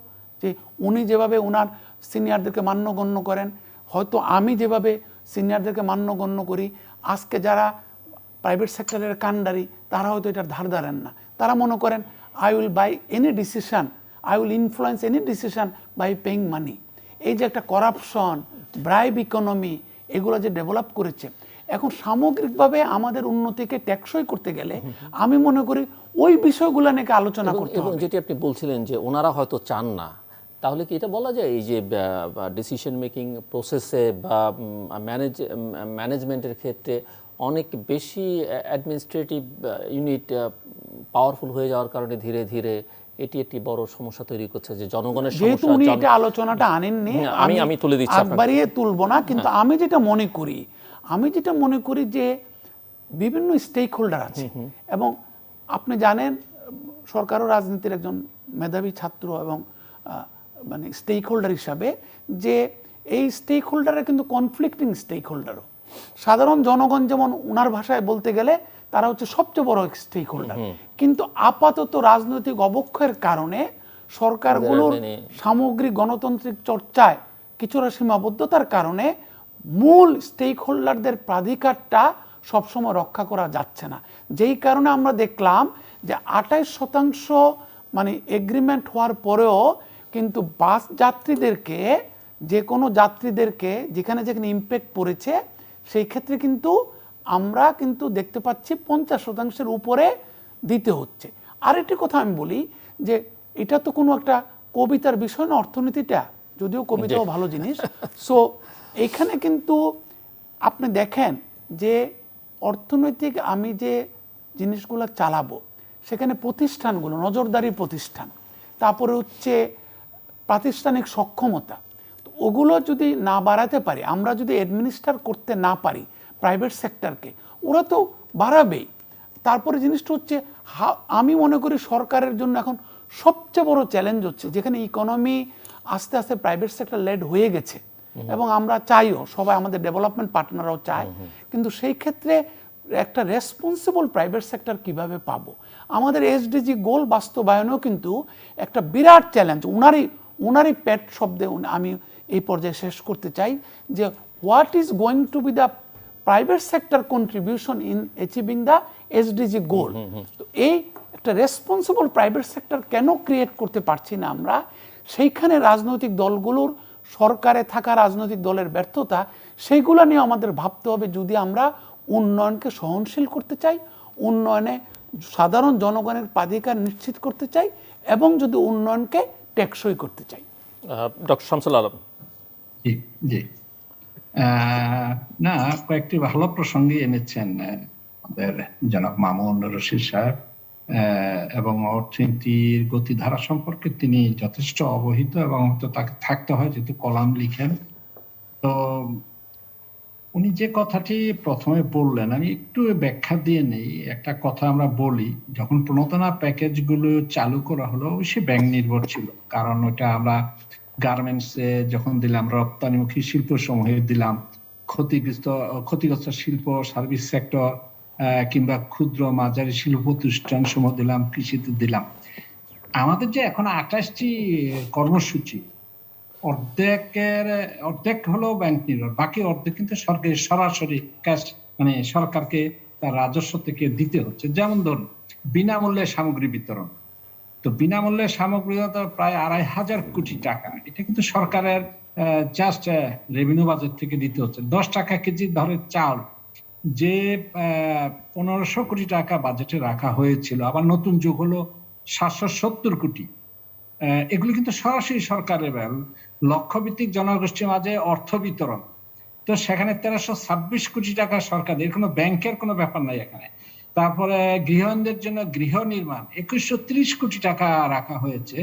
যে উনি যেভাবে ওনার সিনিয়রদেরকে মান্যগণ্য করেন, হয়তো আমি যেভাবে সিনিয়রদেরকে মান্যগণ্য করি, আজকে যারা প্রাইভেট সেক্টরের কাণ্ডারি তারা হয়তো এটার ধার ধারেন না। তারা মনে করেন I will buy any decision, I will influence any decision by paying money. এই যে একটা করাপশন, ব্রাইব ইকোনমি, এগুলো যে ডেভেলপ করেছে, এখন সামগ্রিকভাবে আমাদের উন্নতিকে টেকসই করতে গেলে আমি মনে করি ওই বিষয়গুলো নিয়ে আলোচনা করতে হবে। এবং যেটি আপনি বলছিলেন যে ওনারা হয়তো চান না, তাহলে কি এটা বলা যায় এই যে ডিসিশন মেকিং প্রসেসে বা ম্যানেজমেন্টের ক্ষেত্রে অনেক বেশি অ্যাডমিনিস্ট্রেটিভ ইউনিট পাওয়ারফুল হয়ে যাওয়ার কারণে ধীরে ধীরে এটি একটি বড় সমস্যা তৈরি করছে, যে জনগণের যেহেতু উনি সমস্যা। এটা আলোচনাটা আনেননি, আমি তুলে দিচ্ছি আপনাকে। বাড়িয়ে তুলবো না, কিন্তু আমি যেটা মনে করি যে বিভিন্ন স্টেক হোল্ডার আছে, এবং আপনি জানেন সরকারও রাজনীতির একজন মেধাবী ছাত্র এবং মানে স্টেক হোল্ডার হিসাবে, যে এই স্টেক হোল্ডাররা কিন্তু কনফ্লিক্টিং স্টেক হোল্ডারও। সাধারণ জনগণ যেমন ওনার ভাষায় বলতে গেলে তারা হচ্ছে সবচেয়ে বড় স্টেক হোল্ডার, কিন্তু আপাতত রাজনৈতিক অবক্ষয়ের কারণে সরকারগুলোর সামগ্রিক গণতান্ত্রিক চর্চায় কিছুটা সীমাবদ্ধতার কারণে মূল স্টেক হোল্ডারদের প্রাধিকারটা সবসময় রক্ষা করা যাচ্ছে না। যেই কারণে আমরা দেখলাম যে 28% মানে এগ্রিমেন্ট হওয়ার পরেও কিন্তু বাস যাত্রীদেরকে, যে কোনো যাত্রীদেরকে যেখানে যেখানে ইমপ্যাক্ট পড়েছে সেই ক্ষেত্রে কিন্তু আমরা কিন্তু দেখতে পাচ্ছি 50% উপরে দিতে হচ্ছে। আরেকটি কথা আমি বলি যে এটা তো কোনো একটা কবিতার বিষয় না, অর্থনীতিটা, যদিও কবিতাও ভালো জিনিস। সো এখানে কিন্তু আপনি দেখেন যে অর্থনৈতিক আমি যে জিনিসগুলো চালাবো, সেখানে প্রতিষ্ঠানগুলো, নজরদারি প্রতিষ্ঠান, তারপরে হচ্ছে প্রাতিষ্ঠানিক সক্ষমতা, তো ওগুলো যদি না বাড়াতে পারি, আমরা যদি অ্যাডমিনিস্ট্রেট করতে না পারি প্রাইভেট সেক্টরকে, ওরা তো বাড়াবেই। তারপরে জিনিসটা হচ্ছে আমি মনে করি সরকারের জন্য এখন সবচেয়ে বড় চ্যালেঞ্জ হচ্ছে, যেখানে ইকোনমি আস্তে আস্তে প্রাইভেট সেক্টর লেড হয়ে গেছে এবং আমরা চাইও, সবাই আমাদের ডেভেলপমেন্ট পার্টনাররাও চায়, কিন্তু সেই ক্ষেত্রে একটা রেসপন্সিবল প্রাইভেট সেক্টর কিভাবে পাবো? আমাদের এসডিজি গোল বাস্তবায়নেও কিন্তু একটা বিরাট চ্যালেঞ্জ। উনারই পেট শব্দে আমি এই পর্যায়ে শেষ করতে চাই যে what is going to be the private sector contribution in achieving the SDG goal. তো এই একটা রেসপন্সিবল প্রাইভেট সেক্টর কেন ক্রিয়েট করতে পারছি না আমরা? সেইখানে রাজনৈতিক দলগুলোর, সরকারে থাকা রাজনৈতিক দলের ব্যর্থতা, সেইগুলো নিয়ে আমাদের ভাবতে হবে যদি আমরা উন্নয়নকে সহনশীল করতে চাই, উন্নয়নে সাধারণ জনগণের প্রাধিকার নিশ্চিত করতে চাই, এবং যদি উন্নয়নকে টেকসই করতে চাই। ডক্টর শামসুল আলম। জি জি, না, কয়েকটি ভালো প্রসঙ্গে এনেছেন আমাদের জনাব মামুন রশিদ সাহেব, এবং অর্থনীতির গতিধারা সম্পর্কে তিনি যথেষ্ট অবহিত, এবং তো তাকে থাকতে হয় যেহেতু কলাম লিখেন। তো উনি যে কথাটি প্রথমে বললেন আমি একটু ব্যাখ্যা দিয়ে নেই। একটা কথা আমরা বলি, যখন প্রণোদনা প্যাকেজ গুলো চালু করা হলো অবশ্যই ব্যাংক নির্ভর ছিল, কারণ ওটা আমরা গার্মেন্টস এ যখন দিলাম, রপ্তানিমুখী শিল্প সমূহে দিলাম, ক্ষতিগ্রস্ত শিল্প সার্ভিস সেক্টর কিংবা ক্ষুদ্র মাঝারি শিল্প প্রতিষ্ঠান সমূহ দিলাম, কৃষিতে দিলাম। আমাদের যে এখন 28টি কর্মসূচি, অর্ধেক হলো ব্যাংক নির্ভর, বাকি অর্ধেক কিন্তু সরকারি সরাসরি ক্যাশ, মানে সরকারকে তার রাজস্ব থেকে দিতে হচ্ছে। যেমন ধরুন বিনামূল্যে সামগ্রী বিতরণ, তো বিনামূল্যে সামগ্রী প্রায় 2,500 কোটি টাকা, এটা কিন্তু সরকারের জাস্ট রেভিনিউ বাজেট থেকে দিতে হচ্ছে। 10 টাকা কেজি ধরে চাল যে 1,500 কোটি টাকা বাজেটে রাখা হয়েছিল, আবার নতুন যোগ হলো 770 কোটি। এগুলো কিন্তু সরাসরি সরকারের লক্ষ্যভিত্তিক জনগোষ্ঠীর মাঝে অর্থ বিতরণ। তো সেখানে 1326 কোটি টাকা সরকার, এর কোনো ব্যাংকের কোনো ব্যাপার নাই এখানে। তারপরে গৃহহীনদের জন্য গৃহ নির্মাণ 2130 কোটি টাকা রাখা হয়েছে,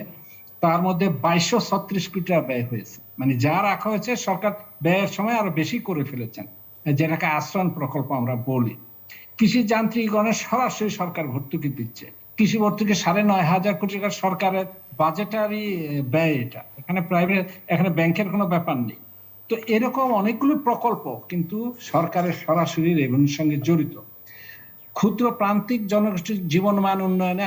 তার মধ্যে 2236 কোটি টাকা ব্যয় হয়েছে। মানে যা রাখা হয়েছে সরকার ব্যয়ের সময় আরো বেশি করে ফেলেছেন, যেটাকে আশ্রয়ণ প্রকল্প আমরা বলি। কৃষি যান্ত্রিকরণে সরাসরি সরকার ভর্তুকি দিচ্ছে, কৃষি ভর্তুকি 9,500 কোটি টাকা সরকারের বাজেটারি ব্যয়। এটা এখানে প্রাইভেট, এখানে ব্যাংকের কোনো ব্যাপার নেই। তো এরকম অনেকগুলো প্রকল্প কিন্তু সরকারের সরাসরি রেভিনিউর সঙ্গে জড়িত। ক্ষুদ্র প্রান্তিক জনগোষ্ঠীর জীবনমান উন্নয়নে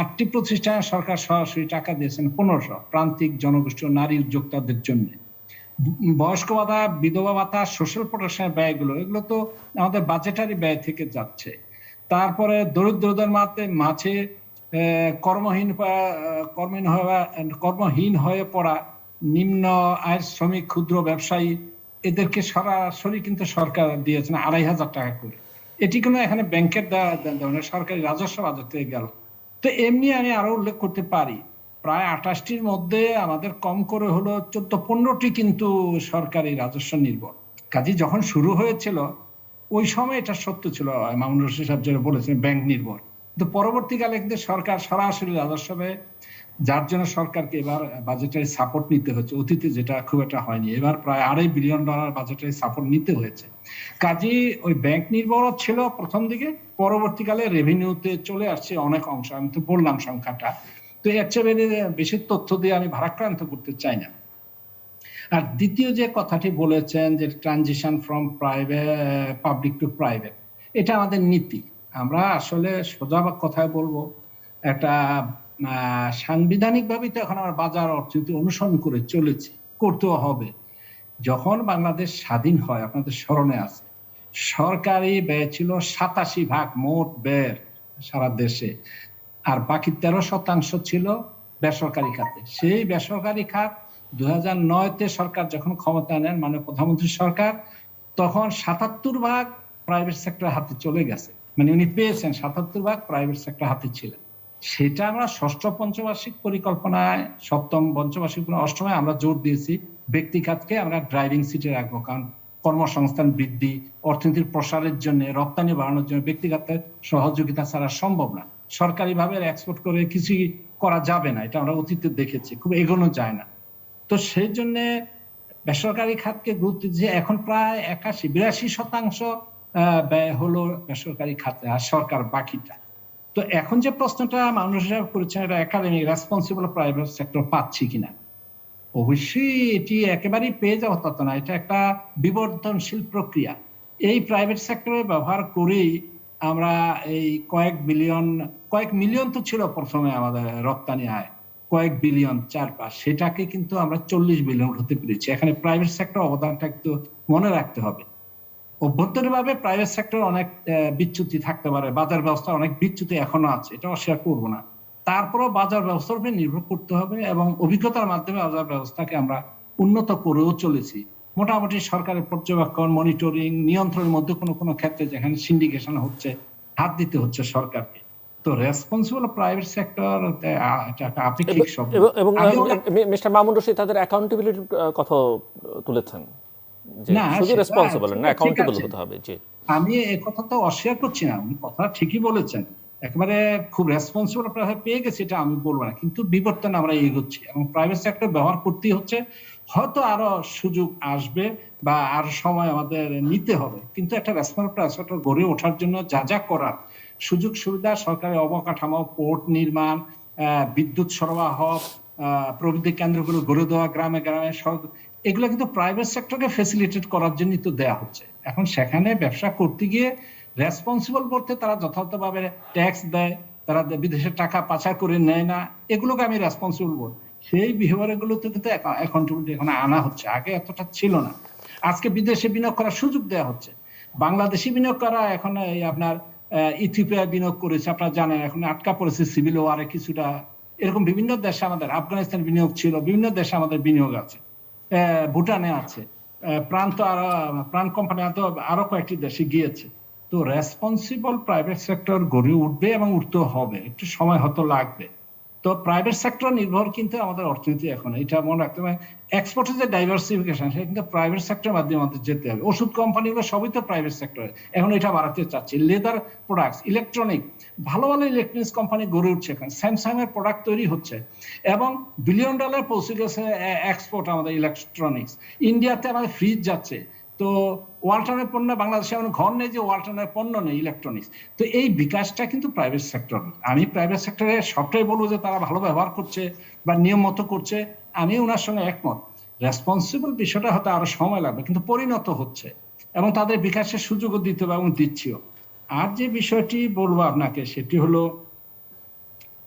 আটটি প্রতিষ্ঠানে সরকার সরাসরি টাকা দিয়েছেন 1500 প্রান্তিক জনগোষ্ঠী ও নারী উদ্যোক্তাদের জন্য। বয়স্ক ভাতা, বিধবা ভাতা, সোশ্যাল প্রোটেকশনের ব্যয়গুলো, এগুলো তো আমাদের বাজেটারি ব্যয় থেকে যাচ্ছে। তারপরে দরিদ্রদের মাঝে কর্মহীন হয়ে পড়া নিম্ন আয়ের শ্রমিক, ক্ষুদ্র ব্যবসায়ী, এদেরকে সরাসরি কিন্তু সরকার দিয়েছেন 2,500 টাকা করে। এটি কোনো এখানে ব্যাংকের সরকারি রাজস্ব বাজেট থেকে গেল। তো এমনি আমি আরো উল্লেখ করতে পারি, প্রায় 28টির মধ্যে আমাদের কম করে হলো 14-15টি কিন্তু সরকারি রাজস্ব নির্ভর। কাজে যখন শুরু হয়েছিল ওই সময় এটা সত্য ছিল, মামুনুর রশিদ সাহেব যেটা বলেছেন ব্যাংক নির্ভর, কিন্তু পরবর্তীকালে কিন্তু সরকার সরাসরি রাজস্ব ব্যয়, যার জন্য সরকারকে এবার বাজেটারি সাপোর্ট নিতে হচ্ছে। অতীতে যেটা খুব একটা হয়নি, এবার প্রায় $2.5 বিলিয়ন বাজেটারি সাপোর্ট নিতে হয়েছে। কাজে ওই ব্যাংক নির্ভর ছিল প্রথম দিকে, পরবর্তীকালে রেভিনিউতে চলে আসছে অনেক অংশ। আমি তো বললাম সংখ্যাটা, তো এর চেয়ে বেশি তথ্য দিয়ে আমি ভারাক্রান্ত করতে চাই না। আর দ্বিতীয় যে কথাটি বলেছেন যে transition from public to private, এটা আমাদের নীতি। আমরা আসলে সোজা কথায় বলবো, একটা সাংবিধানিক ভাবে তো এখন আমরা বাজার অর্থনীতি অনুসরণ করে চলেছি, করতেও হবে। যখন বাংলাদেশ স্বাধীন হয়, আপনাদের স্মরণে আছে, সরকারি ব্যয় ছিল 87% মোট ব্যয়ের সারা দেশে, আর বাকি 13% ছিল বেসরকারি খাতে। সেই বেসরকারি খাত 2009-তে সরকার যখন ক্ষমতা নেন, মানে প্রধানমন্ত্রী সরকার, তখন 77% প্রাইভেট সেক্টর হাতে চলে গেছে। মানে উনি পেয়েছেন 77% প্রাইভেট সেক্টর হাতে ছিলেন। সেটা আমরা ষষ্ঠ পঞ্চবার্ষিক পরিকল্পনায়, সপ্তম পঞ্চবার্ষিক অষ্টমে আমরা জোর দিয়েছি ব্যক্তি খাতকে আমরা ড্রাইভিং সিটে রাখবো, কারণ কর্মসংস্থান বৃদ্ধি, অর্থনীতির প্রসারের জন্য, রপ্তানি বাড়ানোর জন্য ব্যক্তি খাতের সহযোগিতা ছাড়া সম্ভব না। সরকারি ভাবে এক্সপোর্ট করে কিছুই করা যাবে না, এটা আমরা অতীতে দেখেছি, খুব এগোনো যায় না। তো সেই জন্য বেসরকারি খাতকে গুরুত্ব দিয়ে এখন প্রায় 82% ব্যয় হলো বেসরকারি খাতে, আর সরকার বাকিটা। তো এখন যে প্রশ্নটা মানুষ করেছেন, এটা একাডেমিক রেসপন্সিবল প্রাইভেট সেক্টর পাচ্ছি কিনা, অবশ্যই এটি একেবারেই পেয়ে যাওয়া তত না। এটা একটা বিবর্তনশীল প্রক্রিয়া। এই প্রাইভেট সেক্টরে ব্যবহার করেই আমরা এই কয়েক মিলিয়ন তো ছিল প্রথমে আমাদের রপ্তানি আয়, কয়েক বিলিয়ন 4-5, সেটাকে কিন্তু আমরা 40 বিলিয়ন হতে পেরেছি। এখানে প্রাইভেট সেক্টর অবদানটা একটু মনে রাখতে হবে। অভ্যন্তরীণভাবে প্রাইভেট সেক্টর অনেক বিচ্যুতি থাকতে পারে, বাজার ব্যবস্থা অনেক বিচ্যুতি এখনো আছে, এটা অস্বীকার করবো না। তারপরেও বাজার ব্যবস্থার উপর নির্ভর করতে হবে, এবং অভিজ্ঞতার মাধ্যমে বাজার ব্যবস্থাকে আমরা উন্নত করেও চলেছি। মোটামুটি সরকারের পর্যবেক্ষণ, মনিটরিং, নিয়ন্ত্রণের মধ্যে কোনো ক্ষেত্রে যেখানে সিন্ডিকেশন হচ্ছে, হাত দিতে হচ্ছে সরকারকে। তো রেসপন্সিবল প্রাইভেট সেক্টর এটা একটা আপেক্ষিক শব্দ। এবং মিস্টার মামুন রশিদ তাদের অ্যাকাউন্টেবিলিটির কথা তুলেছেন, যে শুধু রেসপন্সিবল না, অ্যাকাউন্টেবল হতে হবে। জি, আমি এই কথা তো অস্বীকার করছি না, উনি কথা ঠিকই বলেছেন। একেবারে খুব রেসপন্সিবল আপনারা পেয়ে গেছে এটা আমি বলবো না, কিন্তু বিবর্তন আমরা এগোচ্ছি এবং প্রাইভেট সেক্টর ব্যবহার করতেই হচ্ছে। হয়তো আরো সুযোগ আসবে বা আরো সময় আমাদের নিতে হবে, কিন্তু একটা রেসপন্সিবল প্রাইভেট সেক্টর গড়ে ওঠার জন্য যা যা করার সুযোগ সুবিধা, সরকারি অবকাঠামো, পোর্ট নির্মাণ, বিদ্যুৎ সরবরাহ, প্রবৃদ্ধি কেন্দ্রগুলো গড়ে দেওয়া, গ্রামে গ্রামে এগুলো কিন্তু প্রাইভেট সেক্টরকে ফেসিলিটেট করার জন্যই তো দেওয়া হচ্ছে। এখন সেখানে ব্যবসা করতে গিয়ে রেসপন্সিবল বলতে তারা যথাযথভাবে ট্যাক্স দেয়, তারা বিদেশের টাকা পাচার করে নেয় না, এগুলোকে আমি রেসপন্সিবল বলি। সেই বিহেভিয়ার গুলোতে কিন্তু অ্যাকাউন্টেবিলিটি এখন আনা হচ্ছে, আগে এতটা ছিল না। আজকে বিদেশে বিনিয়োগ করার সুযোগ দেওয়া হচ্ছে। বাংলাদেশি বিনিয়োগ করা এখন এই আপনার ইথিওপিয়ায় বিনিয়োগ করেছে, আপনারা জানেন, এখন আটকা পড়েছে সিভিল ওয়ারে কিছুটা। এরকম বিভিন্ন দেশে আমাদের, আফগানিস্তান বিনিয়োগ ছিল, বিভিন্ন দেশে আমাদের বিনিয়োগ আছে, ভুটানে আছে, প্রাণ কোম্পানি আরো কয়েকটি দেশে গিয়েছে। তো রেসপন্সিবল প্রাইভেট সেক্টর গড়ে উঠবে এবং উঠতে হবে, একটু সময় হয়তো লাগবে। তো প্রাইভেট সেক্টর নির্ভর কিন্তু আমাদের অর্থনীতি এখন, এটা মনে রাখতে হবে। এক্সপোর্টের যে ডাইভার্সিফিকেশন, সেটা কিন্তু প্রাইভেট সেক্টরের মাধ্যমে আমাদের যেতে হবে। ওষুধ কোম্পানিগুলো সবই তো প্রাইভেট সেক্টরে, এখন এটা বাড়াতে চাচ্ছি। লেদার প্রোডাক্টস, ইলেকট্রনিক, ভালো ভালো ইলেকট্রনিক্স কোম্পানি গড়ে উঠছে, এখন স্যামসাং এর প্রোডাক্ট তৈরি হচ্ছে এবং $1 বিলিয়ন পৌঁছে গেছে এক্সপোর্ট আমাদের ইলেকট্রনিক্স। ইন্ডিয়াতে আমাদের ফ্রিজ যাচ্ছে। তো ওয়ালটনের পণ্য বাংলাদেশে এমন ঘর নেই যে ওয়ালটনের পণ্য নেই ইলেকট্রনিক্স। তো এই বিকাশটা কিন্তু প্রাইভেট সেক্টর। আমি প্রাইভেট সেক্টরে সবটাই বলবো যে তারা ভালো ব্যবহার করছে বা নিয়ম মতো করছে, আমি ওনার সঙ্গে একমত। রেসপন্সিবল বিষয়টা হয়তো আরো সময় লাগবে, কিন্তু পরিণত হচ্ছে এবং তাদের বিকাশের সুযোগও দিতে হবে এবং দিচ্ছিও। আর যে বিষয়টি বলবো আপনাকে, সেটি হলো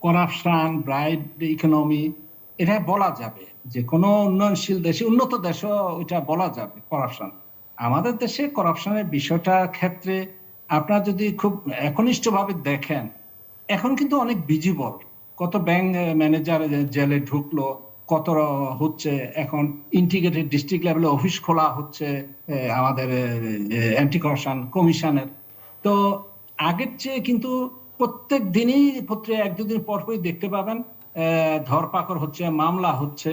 করাপশন, ব্রাইট ইকোনমি। এটা বলা যাবে যে কোনো উন্নয়নশীল দেশে, উন্নত দেশও এটা বলা যাবে করাপশন। আমাদের দেশে করাপশনের বিষয়টার ক্ষেত্রে আপনারা যদি খুব একনিষ্ঠভাবে দেখেন, এখন কিন্তু অনেক ভিজিবল। কত ব্যাংক ম্যানেজার জেলে ঢুকলো, কত হচ্ছে এখন ইন্টিগ্রেটেড ডিস্ট্রিক্ট লেভেলে অফিস খোলা হচ্ছে আমাদের অ্যান্টি করাপশন কমিশনের। তো আগের চেয়ে কিন্তু প্রত্যেক দিনই পত্রিকা এক দুদিন পর পরই দেখতে পাবেন ধরপাকড় হচ্ছে, মামলা হচ্ছে।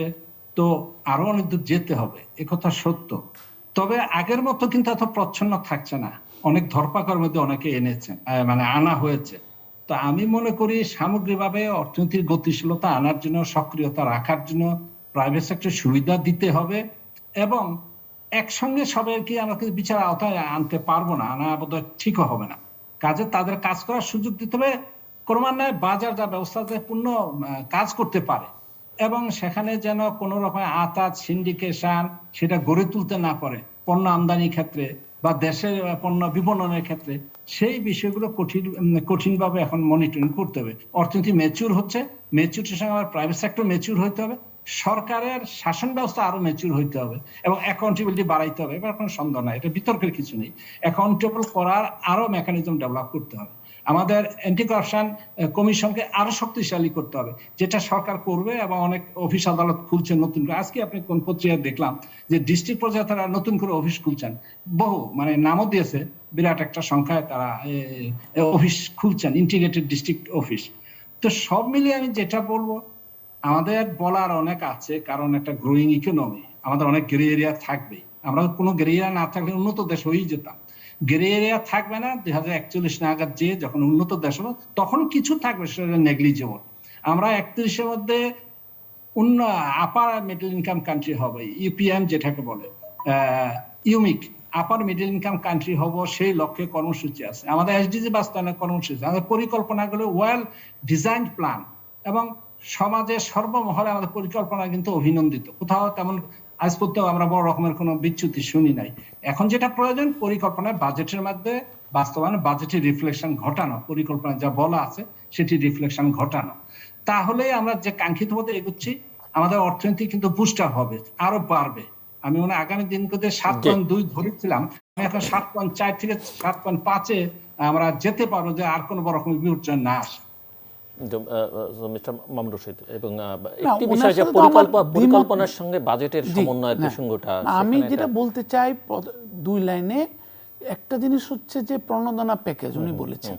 তো আরো অনেক দূর যেতে হবে, একথা সত্য। তবে আগের মতো কিন্তু এত প্রচ্ছন্ন থাকছে না, অনেক ধরপাকড়ের মধ্যে অনেকে এনেছেন, মানে আনা হয়েছে। তো আমি মনে করি সামগ্রিকভাবে অর্থনীতির গতিশীলতা আনার জন্য, সক্রিয়তা রাখার জন্য প্রাইভেট সেক্টর সুবিধা দিতে হবে এবং একসঙ্গে সবাইকে আমরা কিন্তু বিচার আওতায় আনতে পারবো না, আনা বোধহয় ঠিকও হবে না। কাজে তাদের কাজ করার সুযোগ দিতে হবে, ক্রমান্বয়ে বাজার যা ব্যবস্থা পূর্ণ কাজ করতে পারে এবং সেখানে যেন কোন রকম আতাত সিন্ডিকেশন সেটা গড়ে তুলতে না পারে পণ্য আমদানির ক্ষেত্রে বা দেশের পণ্য বিপণনের ক্ষেত্রে। সেই বিষয়গুলো কঠিনভাবে এখন মনিটরিং করতে হবে। অর্থনীতি ম্যাচিউর হচ্ছে, ম্যাচিউরিটির সঙ্গে আমার প্রাইভেট সেক্টর ম্যাচিউর হইতে হবে, সরকারের শাসন ব্যবস্থা আরো ম্যাচিউর হইতে হবে এবং অ্যাকাউন্টেবিলিটি বাড়াইতে হবে। এবার কোনো সন্দেহ নাই, এটা বিতর্কের কিছু নেই। অ্যাকাউন্টেবল করার আরো মেকানিজম ডেভেলপ করতে হবে। আমাদের অ্যান্টি করাপশন কমিশনকে আরো শক্তিশালী করতে হবে, যেটা সরকার করবে এবং অনেক অফিস আদালত খুলছে নতুন করে। আজকে আপনি কোন পত্রিকায় দেখলাম যে ডিস্ট্রিক্ট পর্যায়ে তারা নতুন করে অফিস খুলছেন, বহু মানে নামও দিয়েছে, বিরাট একটা সংখ্যায় তারা অফিস খুলছেন, ইন্টিগ্রেটেড ডিস্ট্রিক্ট অফিস। তো সব মিলিয়ে আমি যেটা বলবো, আমাদের বলার অনেক আছে, কারণ একটা গ্রোয়িং ইকোনমি, আমাদের অনেক গ্রে এরিয়া থাকবে। আমরা কোনো গ্রে এরিয়া না থাকলে উন্নত দেশ হয়েই যেতাম। গ্রে এরিয়া থাকবে না 2041 নাগাদ, যে যখন উন্নত দেশ হবে তখন কিছু থাকবে সেটা নেগলিজেবল। আমরা 31-এর মধ্যে আপার মিডল ইনকাম কান্ট্রি হবে, ইউপিএম যেটাকে বলে, ইউমিক আপার মিডল ইনকাম কান্ট্রি হব, সেই লক্ষ্যে কর্মসূচি আছে আমাদের। এসডিজি বাস্তবায়নের কর্মসূচি, আমাদের পরিকল্পনাগুলো ওয়েল ডিজাইন প্ল্যান এবং সমাজের সর্বমহলে আমাদের পরিকল্পনা কিন্তু অভিনন্দিত। কোথাও তেমন আজ পর্যন্ত আমরা বড় রকমের কোনো বিচ্যুতি শুনি নাই। এখন যেটা প্রয়োজন, পরিকল্পনায় বাজেটের মধ্যে বাস্তবায়ন, বাজেটের রিফ্লেকশন ঘটানো, পরিকল্পনা যা বলা আছে সেটি রিফ্লেকশন ঘটানো। তাহলে আমরা যে কাঙ্ক্ষিত পথে এগোচ্ছি, আমাদের অর্থনীতি কিন্তু বুস্ট আপ হবে, আরো বাড়বে। আমি মনে আগামী দিনগুলোতে 7.2 ধরেছিলাম, এখন 7.4 থেকে 7.5-এ আমরা যেতে পারবো, যে আর কোনো বড় রকমের বিপর্যয় না আসে। মিস্টার মামুনুর রশীদ, এবং একটি বিষয় যে পরিকল্পনার সঙ্গে বাজেটের সমন্বয়ের প্রসঙ্গটা, আমি যেটা বলতে চাই 2 লাইনে, একটা জিনিস হচ্ছে যে প্রণোদনা প্যাকেজ উনি বলেছেন।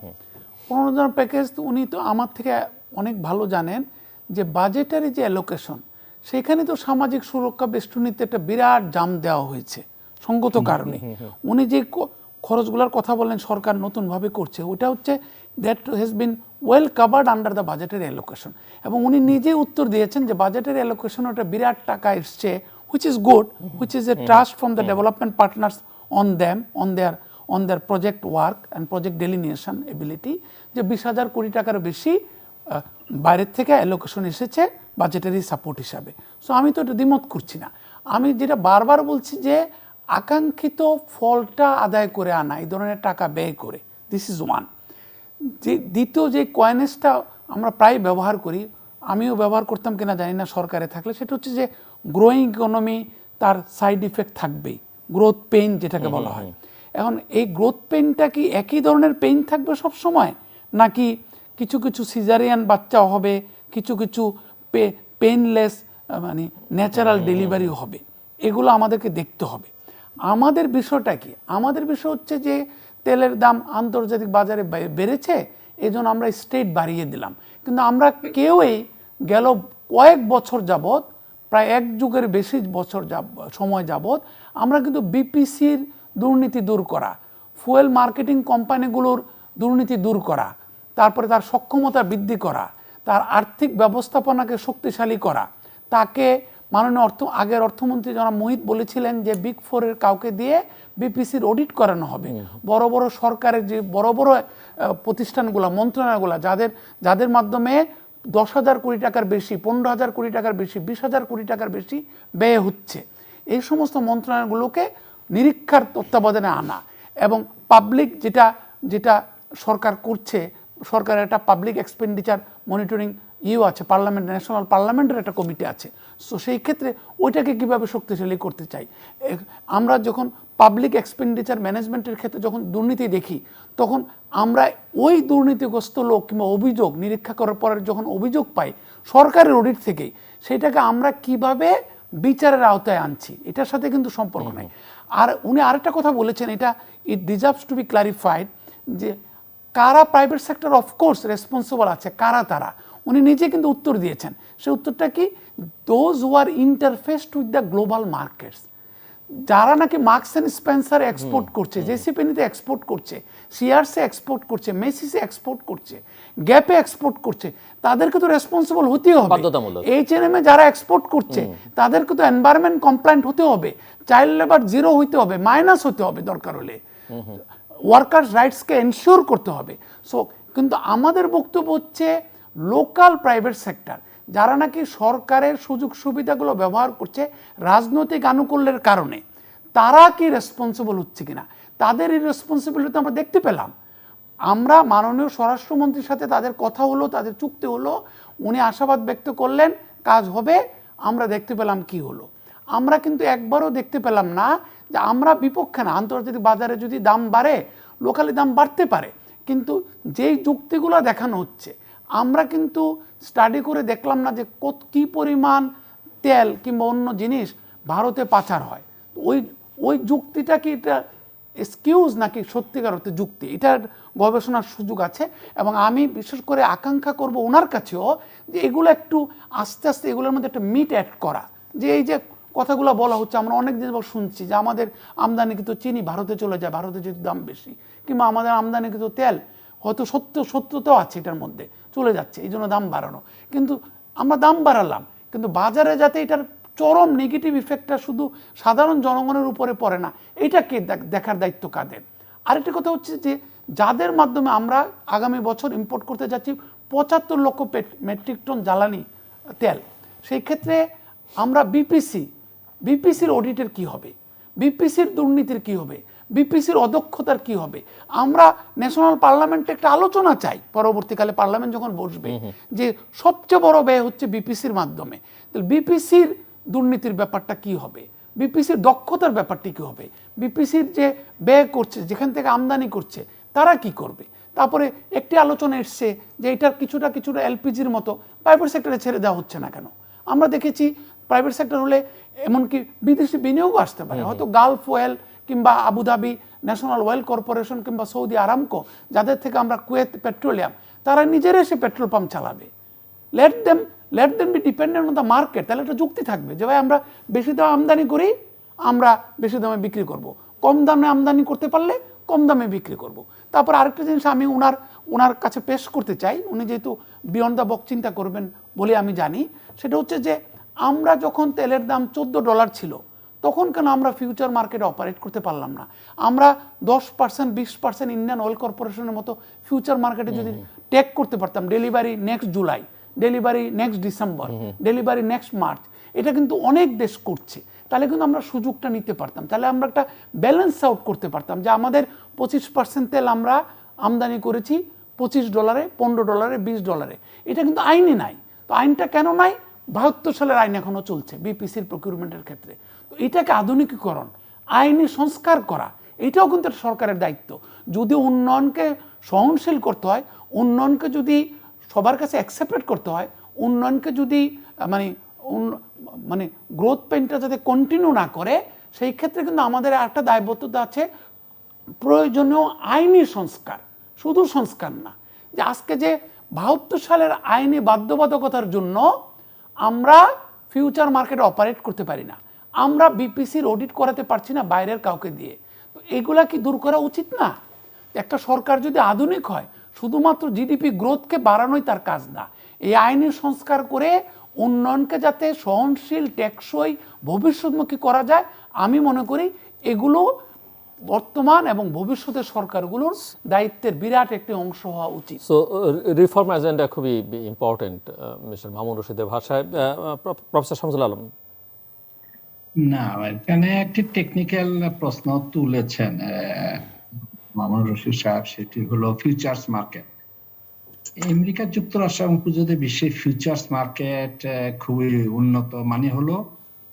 প্রণোদনা প্যাকেজ উনি তো আমার থেকে অনেক ভালো জানেন যে বাজেটারি যে অ্যালোকেশন, সেখানে তো সামাজিক সুরক্ষা বেষ্টনীতে একটা বিরাট জাম দেওয়া হয়েছে সঙ্গত কারণে। উনি যে খরচগুলোর কথা বলেন সরকার নতুনভাবে করছে, ওটা হচ্ছে that has been well covered under the বাজেটের অ্যালোকেশন। এবং উনি নিজে উত্তর দিয়েছেন যে বাজেটের অ্যালোকেশন ওটা বিরাট টাকা এসছে, which is good, which is a trust from the development partners on them, on their project work and project delineation ability, যে 20,000 কোটি টাকার বেশি বাইরের থেকে অ্যালোকেশন এসেছে বাজেটারি সাপোর্ট হিসাবে। সো আমি তো এটা দ্বিমত করছি না। আমি যেটা বারবার বলছি যে আকাঙ্ক্ষিত ফলটা আদায় করে আনা, এই ধরনের টাকা ব্যয় করে, দিস ইজ ওয়ান। যে দ্বিতীয় যে কয়েনেজটা আমরা প্রায় ব্যবহার করি, আমিও ব্যবহার করতাম কিনা জানি না সরকারে থাকলে, সেটা হচ্ছে যে গ্রোয়িং ইকোনমি তার সাইড ইফেক্ট থাকবেই, গ্রোথ পেইন যেটাকে বলা হয়। এখন এই গ্রোথ পেইনটা কি একই ধরনের পেইন থাকবে সব সময়, নাকি কিছু কিছু সিজারিয়ান বাচ্চা হবে, কিছু কিছু পেইনলেস মানে ন্যাচারাল ডেলিভারি হবে, এগুলো আমাদেরকে দেখতে হবে। আমাদের বিষয়টা কি? আমাদের বিষয় হচ্ছে যে তেলের দাম আন্তর্জাতিক বাজারে বেড়েছে, এই জন্য আমরা স্টেট বাড়িয়ে দিলাম। কিন্তু আমরা কেউই গেল কয়েক বছর যাবৎ, প্রায় 1 যুগের বেশি বছর সময় যাবৎ আমরা কিন্তু বিপিসির দুর্নীতি দূর করা, ফুয়েল মার্কেটিং কোম্পানিগুলোর দুর্নীতি দূর করা, তারপরে তার সক্ষমতা বৃদ্ধি করা, তার আর্থিক ব্যবস্থাপনাকে শক্তিশালী করা, তাকে মাননীয় আগের অর্থমন্ত্রী জনাব মোহিত বলেছিলেন যে বিগ ফোরের কাউকে দিয়ে বিপিসির অডিট করানো হবে। বড় বড় সরকারের যে বড় বড় প্রতিষ্ঠানগুলো, মন্ত্রণালয়গুলো, যাদের মাধ্যমে 10,000 কোটি টাকার বেশি, 15,000 কোটি টাকার বেশি, 20,000 কোটি টাকার বেশি ব্যয় হচ্ছে, এই সমস্ত মন্ত্রণালয়গুলোকে নিরীক্ষার তত্ত্বাবধানে আনা। এবং পাবলিক যেটা সরকার করছে, সরকারের একটা পাবলিক এক্সপেন্ডিচার মনিটরিং আছে, পার্লামেন্ট, ন্যাশনাল পার্লামেন্টের একটা কমিটি আছে। সো সেই ক্ষেত্রে ওইটাকে কীভাবে শক্তিশালী করতে চাই। আমরা যখন পাবলিক এক্সপেন্ডিচার ম্যানেজমেন্টের ক্ষেত্রে যখন দুর্নীতি দেখি, তখন আমরা ওই দুর্নীতিগ্রস্ত লোক কিংবা অভিযোগ নিরীক্ষা করার পরে যখন অভিযোগ পাই সরকারের অডিট থেকেই, সেটাকে আমরা কিভাবে বিচারের আওতায় আনছি, এটার সাথে কিন্তু সম্পর্ক নেই। আর উনি আরেকটা কথা বলেছেন, এটা ইট ডিজার্ভস টু বি ক্লারিফাইড, যে কারা প্রাইভেট সেক্টর অফকোর্স রেসপন্সিবল আছে, কারা তারা, উনি নিজে কিন্তু উত্তর দিয়েছেন। সেই উত্তরটা কি? Those who are interfaced with the global markets, যারা নাকি মার্কস অ্যান্ড স্পেন্সার এক্সপোর্ট করছে, জেসিপেনিতে এক্সপোর্ট করছে, সিআরসে এক্সপোর্ট করছে, মেসিসে এক্সপোর্ট করছে, গ্যাপে এক্সপোর্ট করছে, তাদেরকে তো রেসপন্সিবল হতেই হবে। এইচএনএম এ যারা এক্সপোর্ট করছে তাদেরকে তো এনভায়রনমেন্ট কমপ্লায়েন্ট হতে হবে, চাইল্ড লেবার জিরো হইতে হবে, মাইনাস হতে হবে, দরকার হলে ওয়ার্কার্স রাইটসকে এনশিওর করতে হবে। সো কিন্তু আমাদের বক্তব্য হচ্ছে লোকাল প্রাইভেট সেক্টর, যারা নাকি সরকারের সুযোগ সুবিধাগুলো ব্যবহার করছে রাজনৈতিক আনুকূল্যের কারণে, তারা কি রেসপন্সিবল হচ্ছে কিনা, তাদের এই রেসপন্সিবিলিটি আমরা দেখতে পেলাম। আমরা মাননীয় স্বরাষ্ট্রমন্ত্রীর সাথে তাদের কথা হলো, তাদের চুক্তি হলো, উনি আশাবাদ ব্যক্ত করলেন কাজ হবে, আমরা দেখতে পেলাম কি হলো। আমরা কিন্তু একবারও দেখতে পেলাম না যে আমরা বিপক্ষে না, আন্তর্জাতিক বাজারে যদি দাম বাড়ে লোকালি দাম বাড়তে পারে, কিন্তু যেই যুক্তিগুলো দেখানো হচ্ছে আমরা কিন্তু স্টাডি করে দেখলাম না যে কী পরিমাণ তেল কিংবা অন্য জিনিস ভারতে পাচার হয়। ওই যুক্তিটা কি এটা এক্সকিউজ নাকি সত্যিকার অর্থে যুক্তি, এটার গবেষণার সুযোগ আছে। এবং আমি বিশেষ করে আকাঙ্ক্ষা করব ওনার কাছেও যে এগুলো একটু আস্তে আস্তে এগুলোর মধ্যে একটা মিট অ্যাড করা, যে এই যে কথাগুলো বলা হচ্ছে, আমরা অনেক দিন শুনছি যে আমাদের আমদানিকৃত চিনি ভারতে চলে যায়, ভারতে যেহেতু দাম বেশি, কিংবা আমাদের আমদানিকৃত তেল হয়তো সত্যতাও আছে এটার মধ্যে, চলে যাচ্ছে, এই জন্য দাম বাড়ানো। কিন্তু আমরা দাম বাড়ালাম, কিন্তু বাজারে যাতে এটার চরম নেগেটিভ ইফেক্টটা শুধু সাধারণ জনগণের উপরে পড়ে না, এইটাকে দেখার দায়িত্ব কাদের। আরেকটা কথা হচ্ছে যে যাদের মাধ্যমে আমরা আগামী বছর ইম্পোর্ট করতে যাচ্ছি 75 লক্ষ মেট্রিক টন জ্বালানি তেল, সেই ক্ষেত্রে আমরা বিপিসির অডিটের কি হবে, বিপিসির দুর্নীতির কি হবে, বিপিসির অদক্ষতার কি হবে। আমরা ন্যাশনাল পার্লামেন্টে একটা আলোচনা চাই, পরবর্তীকালে পার্লামেন্ট যখন বসবে, যে সবচেয়ে বড় ব্যয় হচ্ছে বিপিসির মাধ্যমে, তাহলে বিপিসির দুর্নীতির ব্যাপারটা কি হবে, বিপিসির দক্ষতার ব্যাপারটি কি হবে, বিপিসির যে ব্যয় করছে, যেখান থেকে আমদানি করছে, তারা কি করবে। তারপরে একটি আলোচনা এসছে যে এটার কিছুটা এলপিজির মতো প্রাইভেট সেক্টরে ছেড়ে দেওয়া হচ্ছে না কেন। আমরা দেখেছি প্রাইভেট সেক্টর হলে এমনকি বিদেশি বিনিয়োগও আসতে পারে, হয়তো গালফ অয়েল কিংবা আবুধাবি ন্যাশনাল অয়েল কর্পোরেশন কিংবা সৌদি আরামকো, যাদের থেকে আমরা কুয়েত পেট্রোলিয়াম, তারা নিজেরা এসে পেট্রোল পাম্প চালাবে। Let them B dependent on the market. তাহলে একটা যুক্তি থাকবে যে ভাই আমরা বেশি দামে আমদানি করি, আমরা বেশি দামে বিক্রি করব, কম দামে আমদানি করতে পারলে কম দামে বিক্রি করব। তারপর আরেকটা জিনিস আমি ওনার কাছে পেশ করতে চাই, উনি যেহেতু বিয়ন্ড দ্য বক্স চিন্তা করবেন বলে আমি জানি, সেটা হচ্ছে যে আমরা যখন তেলের দাম $14 ছিল তখন কেন আমরা ফিউচার মার্কেটে অপারেট করতে পারলাম না? আমরা 10% 20% ইন্ডিয়ান অয়েল কর্পোরেশনের মতো ফিউচার মার্কেটে যদি টেক করতে পারতাম, delivery next July, delivery next December, delivery next March, এটা কিন্তু অনেক দেশ করছে, তাহলে কিন্তু আমরা সুযোগটা নিতে পারতাম, তাহলে আমরা একটা ব্যালেন্স আউট করতে পারতাম যে আমাদের 25% তেল আমরা আমদানি করেছি $25, $15, $20, এটা কিন্তু আইনে নাই। তো আইনটা কেন নাই? 72 সালের আইন এখনো চলছে বিপিসির প্রকিউরমেন্টের ক্ষেত্রে। তো এটাকে আধুনিকীকরণ, আইনি সংস্কার করা, এটাও কিন্তু সরকারের দায়িত্ব। যদি উন্নয়নকে সহনশীল করতে হয়, উন্নয়নকে যদি সবার কাছে অ্যাকসেপ্টেড করতে হয়, উন্নয়নকে যদি মানে গ্রোথ পেনটা যাতে কন্টিনিউ না করে, সেই ক্ষেত্রে কিন্তু আমাদের একটা দায়বদ্ধতা আছে, প্রয়োজনীয় আইনি সংস্কার, শুধু সংস্কার না। যে আজকে যে 72 সালের আইনি বাধ্যবাধকতার জন্য আমরা ফিউচার মার্কেটে অপারেট করতে পারি না, আমরা বিপিসির অডিট করাতে পারছি না বাইরের কাউকে দিয়ে, তো এগুলা কি দূর করা উচিত না? একটা সরকার যদি আধুনিক হয়, শুধুমাত্র জিডিপি গ্রোথকে বাড়ানোই তার কাজ না, এই আইনি সংস্কার করে উন্নয়নকে যাতে সহনশীল, টেকসই, ভবিষ্যৎমুখী করা যায়, আমি মনে করি এগুলো বর্তমান এবং ভবিষ্যতের সরকারগুলোর দায়িত্বের বিরাট একটি অংশ হওয়া উচিত। সো রিফর্ম এজেন্ডা খুবই ইম্পর্টেন্ট মিস্টার মামুন রশিদের ভাষায়। প্রফেসর শামসুল আলম। না, এখানে একটি টেকনিক্যাল প্রশ্ন তুলেছেন মামুন রশিদ সাহেব, সেটি হলো ফিউচার্স মার্কেট। আমেরিকা যুক্তরাষ্ট্র এবং পুঁজিতে বিশ্বের ফিউচার্স মার্কেট খুবই উন্নত, মানে হলো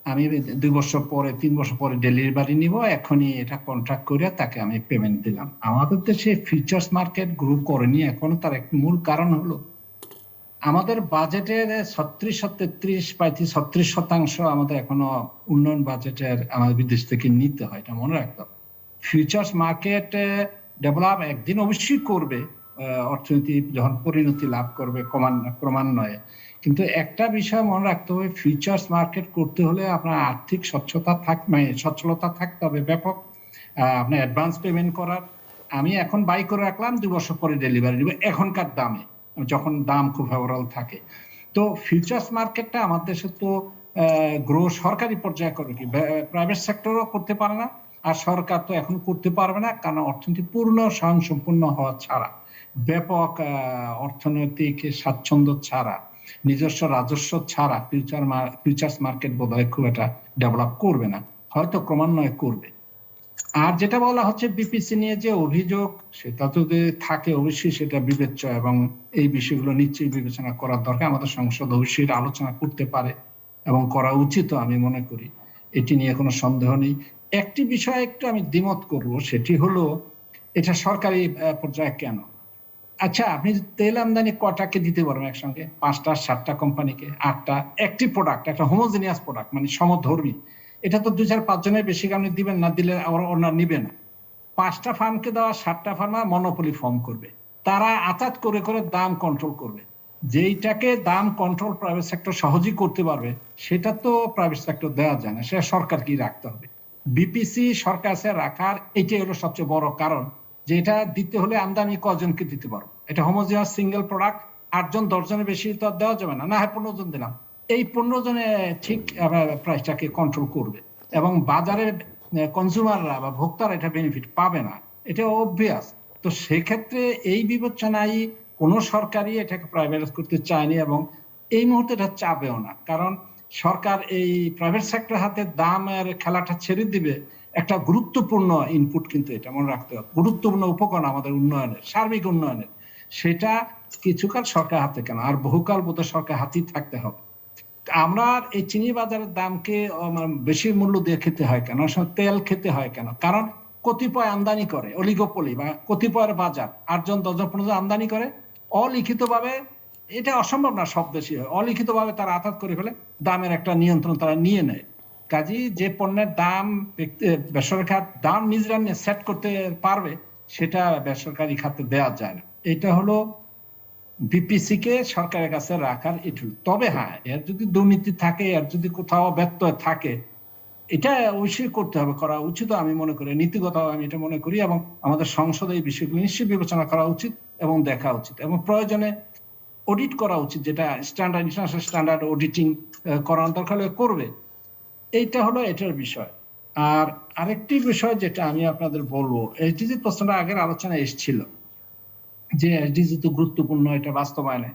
আমি 2 বছর পরে 3 বছর পরে ডেলিভারি নিব, এখনই এটা কন্ট্রাক্ট করে তাকে আমি পেমেন্ট দিলাম। আমাদের দেশে ফিউচার্স মার্কেট গ্রো করেনি এখনো। তার একটা মূল কারণ হলো আমাদের বাজেটের 36-37% আমাদের এখনো উন্নয়ন বাজেটের আমাদের বিদেশ থেকে নিতে হয়, এটা মনে রাখতে হবে। ফিউচার্স মার্কেট ডেভেলপ একদিন অবশ্যই করবে, অর্থনীতি যখন পরিণতি লাভ করবে ক্রমান্বয়ে। কিন্তু একটা বিষয় মনে রাখতে হবে, ফিউচার্স মার্কেট করতে হলে আপনার আর্থিক সচ্ছলতা থাকতে হবে ব্যাপক। আপনার অ্যাডভান্স পেমেন্ট করার, আমি এখন বাই করে রাখলাম, 2 বছর পরে ডেলিভারি দিব এখনকার দামে, যখন দাম খুব ফেভারেবল থাকে। তো ফিউচার্স মার্কেটটা আমাদের দেশে তো গ্রো সরকারি পর্যায়ে করবে কি, প্রাইভেট সেক্টরও করতে পারে না, আর সরকার তো এখন করতে পারবে না, কারণ অর্থনীতি পূর্ণ স্বয়ংসম্পূর্ণ হওয়া ছাড়া, ব্যাপক অর্থনৈতিক স্বাচ্ছন্দ্য ছাড়া, নিজস্ব রাজস্ব ছাড়া ফিউচার্স মার্কেট বোধহয় খুব একটা ডেভেলপ করবে না, হয়তো ক্রমান্বয়ে করবে। আর যেটা বলা হচ্ছে বিপিসি নিয়ে যে অভিযোগ, সেটা যদি থাকে অবশ্যই সেটা বিবেচ্য এবং এই বিষয়গুলো নিশ্চয়ই বিবেচনা করার দরকার। আমাদের সংসদ অবশ্যই আলোচনা করতে পারে এবং করা উচিত, আমি মনে করি, এটি নিয়ে কোনো সন্দেহ নেই। একটি বিষয় একটু আমি দ্বিমত করব, সেটি হলো এটা সরকারি পর্যায়ে কেন? আচ্ছা, আপনি তেল আমদানি কটাকে দিতে পারবেন একসঙ্গে? 5টা 7টা কোম্পানিকে, 8টা, একটি প্রোডাক্ট, একটা হোমোজেনিয়াস প্রোডাক্ট, মানে সমধর্মী, এটা তো 2-4-5 জনের বেশি আপনি দিবেন না, দিলে ওরা নিবে না। 5টা ফার্মকে দেওয়া 7টা ফার্মা মনোপলি ফর্ম করবে, তারা আতাত করে করে দাম কন্ট্রোল করবে। যেইটাকে দাম কন্ট্রোল প্রাইভেট সেক্টর সহজেই করতে পারবে, সেটা তো প্রাইভেট সেক্টর দেওয়া যায় না, সেটা সরকারকেই রাখতে হবে। বিপিসি সরকার রাখার এটাই হলো সবচেয়ে বড় কারণ, যে এটা দিতে হলে আমদানি কজনকে দিতে পারবো। এটা হোমোজিনিয়াস সিঙ্গেল প্রোডাক্ট, 8 জন 10 জনের বেশি তো দেওয়া যাবে না, না হয় 15 জন দিলাম, এই 15 জনে ঠিক প্রাইসটাকে কন্ট্রোল করবে এবং বাজারের কনজিউমাররা বা ভোক্তারা এটা বেনিফিট পাবে না, এটা অবভিয়াস। তো সেক্ষেত্রে এই বিবেচনায় কোনো সরকারই এটাকে প্রাইভেটাইজ করতে চায়নি এবং এই মুহূর্তে এটা চাবেও না, কারণ সরকার এই প্রাইভেট সেক্টর হাতে দামের খেলাটা ছেড়ে দিবে। একটা গুরুত্বপূর্ণ ইনপুট, কিন্তু এটা মনে রাখতে হবে, গুরুত্বপূর্ণ উপকরণ আমাদের উন্নয়নের, সার্বিক উন্নয়নের, সেটা কিছুকাল সরকার হাতে কেন, আর বহুকাল বোধহয় সরকার হাতেই থাকতে হবে। আমরা এই চিনি বাজারের দামকে বেশি মূল্য দিয়ে খেতে হয় কেন, তেল খেতে হয় কেন? কারণ কতিপয় আমদানি করে, অলিগোপলি বা কতিপয়ের বাজার 8 জন 10 জন 15 জন আমদানি করে অলিখিত ভাবে, এটা অসম্ভব না সব দেশই হয়, অলিখিত ভাবে তারা আঘাত করে ফেলে, দামের একটা নিয়ন্ত্রণ তারা নিয়ে নেয়। কাজী যে পণ্যের দাম বেসরকারি খাত দাম নিজেরা সেট করতে পারবে, সেটা বেসরকারি খাতে দেওয়া যায় না। এটা হলো বিপিসি কে সরকারের কাছে রাখার ইটুল। তবে হ্যাঁ, এর যদি দুর্নীতি থাকে, এর যদি কোথাও ব্যত্যয় থাকে, এটা অবশ্যই করতে হবে, করা উচিত আমি মনে করি, নীতিগত আমি এটা মনে করি, এবং আমাদের সংসদে এই বিষয়গুলো নিশ্চয়ই বিবেচনা করা উচিত এবং দেখা উচিত, এবং প্রয়োজনে অডিট করা উচিত, যেটা স্ট্যান্ডার্ড ইন্টারন্যাশনাল স্ট্যান্ডার্ড অডিটিং করার দরকার হলে করবে। এইটা হলো এটার বিষয়। আর আরেকটি বিষয় যেটা আমি আপনাদের বলবো, এসডিজি প্রশ্নটা আগের আলোচনায় এসেছিল যে এসডিজি তো গুরুত্বপূর্ণ এটা বাস্তবায়নে।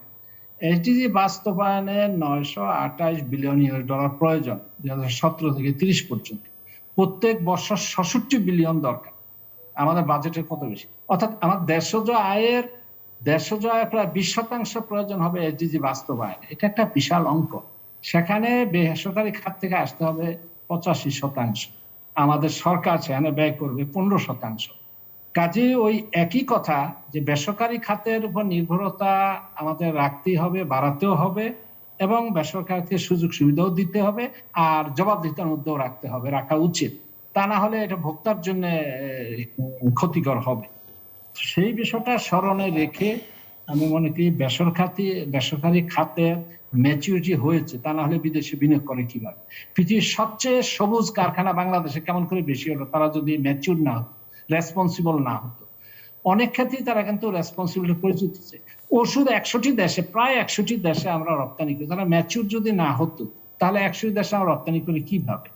এসডিজি বাস্তবায়নে $928 বিলিয়ন প্রয়োজন 2017 থেকে 30 পর্যন্ত। প্রত্যেক বছর 66 বিলিয়ন দরকার। আমাদের বাজেটের কত বেশি, অর্থাৎ আমার দেশজ আয়ের প্রায় 20% প্রয়োজন হবে এসডিজি বাস্তবায়নে। এটা একটা বিশাল অঙ্ক। সেখানে বেসরকারি খাত থেকে আসতে হবে 85%, আমাদের সরকার সেখানে ব্যয় করবে 15%। কাজে ওই একই কথা যে বেসরকারি খাতের উপর নির্ভরতা আমাদের রাখতেই হবে, বাড়াতেও হবে, এবং বেসরকারিকে সুযোগ সুবিধাও দিতে হবে, আর জবাবদিহিতার মধ্যেও রাখা উচিত। তা না হলে এটা ভোক্তার জন্য ক্ষতিকর হবে। সেই বিষয়টা স্মরণে রেখে আমি মনে করি বেসরকারি খাতে ম্যাচুরিটি হয়েছে, তা না হলে বিদেশে বিনিয়োগ করে কিভাবে? পৃথিবীর সবচেয়ে সবুজ কারখানা বাংলাদেশে কেমন করে বেশি হলো? তারা যদি ম্যাচুর না হতো, রেসপন্সিবল না হতো। অনেক ক্ষেত্রেই তারা কিন্তু রেসপন্সিবিলিটি পরিচিত। ওষুধ 100টি দেশে, প্রায় 100টি দেশে আমরা রপ্তানি করি, তারা ম্যাচুর যদি না হতো তাহলে 100টি দেশে আমরা রপ্তানি করি কিভাবে?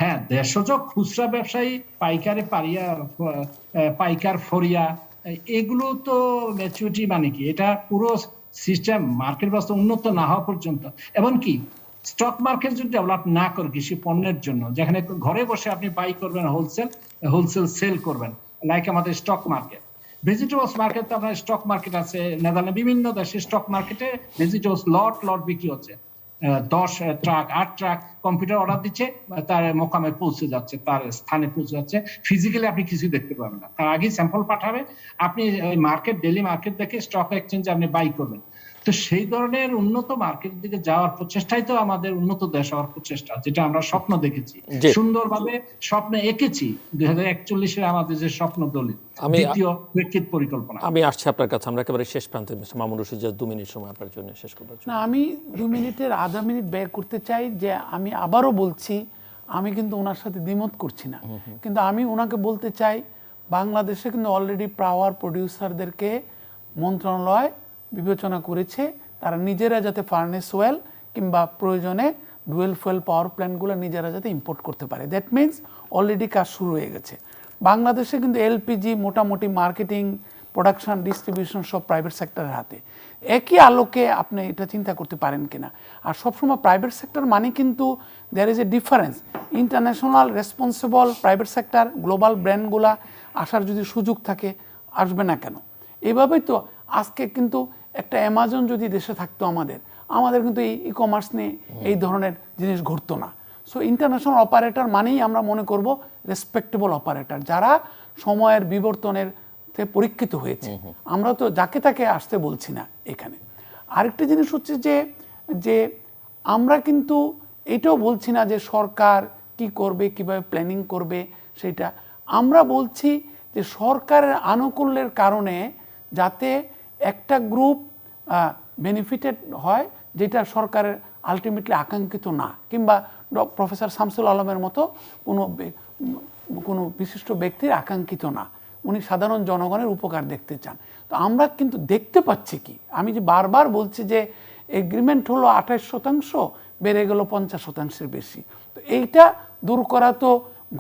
হ্যাঁ, দেশজ খুচরা ব্যবসায়ী, পাইকার ফরিয়া, এগুলো তো ম্যাচুরিটি মানে কি? এটা পুরো সিস্টেম মার্কেট ব্যবস্থা উন্নত না হওয়া পর্যন্ত, এমনকি স্টক মার্কেট যদি ডেভেলপ না করে কৃষি পণ্যের জন্য, যেখানে ঘরে বসে আপনি বাই করবেন, হোলসেল সেল করবেন, লাইক আমাদের স্টক মার্কেট। ভেজিটেবলস মার্কেট তো আপনার স্টক মার্কেট আছে নেদারল্যান্ড, বিভিন্ন দেশে স্টক মার্কেটে ভেজিটেবলস লট বিক্রি হচ্ছে। 10 ট্রাক 8 ট্রাক কম্পিউটার অর্ডার দিচ্ছে, তার মোকামে পৌঁছে যাচ্ছে, তার স্থানে পৌঁছে যাচ্ছে। ফিজিক্যালি আপনি কিছু দেখতে পাবেন না, তার আগে স্যাম্পল পাঠাবে, আপনি ডেইলি মার্কেট দেখে স্টক এক্সচেঞ্জে আপনি বাই করবেন। তো সেই ধরনের উন্নত মার্কেটের দিকে যাওয়ার প্রচেষ্টাই তো আমাদের উন্নত দেশ হওয়ার প্রচেষ্টা, যেটা আমরা স্বপ্ন দেখেছি, সুন্দরভাবে স্বপ্ন এঁকেছি 2041 আমাদের যে স্বপ্ন দলিত দ্বিতীয় প্রেক্ষিত পরিকল্পনা। আমি আসছি আপনার কাছে, আমরা একেবারে শেষ প্রান্তে। মামুন রশিদ, 2 মিনিট সময় আপনার জন্য শেষ করবার জন্য। না, আমি 2 মিনিটের আধা মিনিট ব্যয় করতে চাই। যে আমি আবারও বলছি, আমি কিন্তু ওনার সাথে দ্বিমত করছি না, কিন্তু আমি ওনাকে বলতে চাই বাংলাদেশে কিন্তু অলরেডি পাওয়ার প্রডিউসারদেরকে মন্ত্রণালয় বিবেচনা করেছে, তারা নিজেরা যাতে ফার্নেস ওয়েল কিংবা প্রয়োজনে ডুয়েল ফুয়েল পাওয়ার প্ল্যান্টগুলো নিজেরা যাতে ইম্পোর্ট করতে পারে। দ্যাট মিনস অলরেডি কাজ শুরু হয়ে গেছে। বাংলাদেশে কিন্তু এলপিজি মোটামুটি মার্কেটিং, প্রোডাকশন, ডিস্ট্রিবিউশন সব প্রাইভেট সেক্টরের হাতে। একই আলোকে আপনি এটা চিন্তা করতে পারেন কিনা? আর সবসময় প্রাইভেট সেক্টর মানে কিন্তু there is a difference. International responsible private sector, global ব্র্যান্ডগুলা আসার যদি সুযোগ থাকে, আসবে না কেন? এভাবেই তো আজকে কিন্তু একটা অ্যামাজন যদি দেশে থাকতো আমাদের কিন্তু এই ই কমার্স নিয়ে এই ধরনের জিনিস ঘটতো না। সো ইন্টারন্যাশনাল অপারেটর মানেই আমরা মনে করব রেসপেক্টেবল অপারেটর, যারা সময়ের বিবর্তনের পরীক্ষিত হয়েছে। আমরা তো যাকে তাকে আসতে বলছি না এখানে। আরেকটা জিনিস হচ্ছে যে আমরা কিন্তু এটাও বলছি না যে সরকার কি করবে, কিভাবে প্ল্যানিং করবে সেটা। আমরা বলছি যে সরকারের আনুকূল্যের কারণে যাতে একটা গ্রুপ বেনিফিটেড হয়, যেটা সরকারের আলটিমেটলি আকাঙ্ক্ষিত না, কিংবা প্রফেসর শামসুল আলমের মতো কোনো বিশিষ্ট ব্যক্তির আকাঙ্ক্ষিত না। উনি সাধারণ জনগণের উপকার দেখতে চান। তো আমরা কিন্তু দেখতে পাচ্ছি কি, আমি যে বারবার বলছি যে এগ্রিমেন্ট হলো 28%, বেড়ে গেল 50%-এর বেশি। তো এইটা দূর করা তো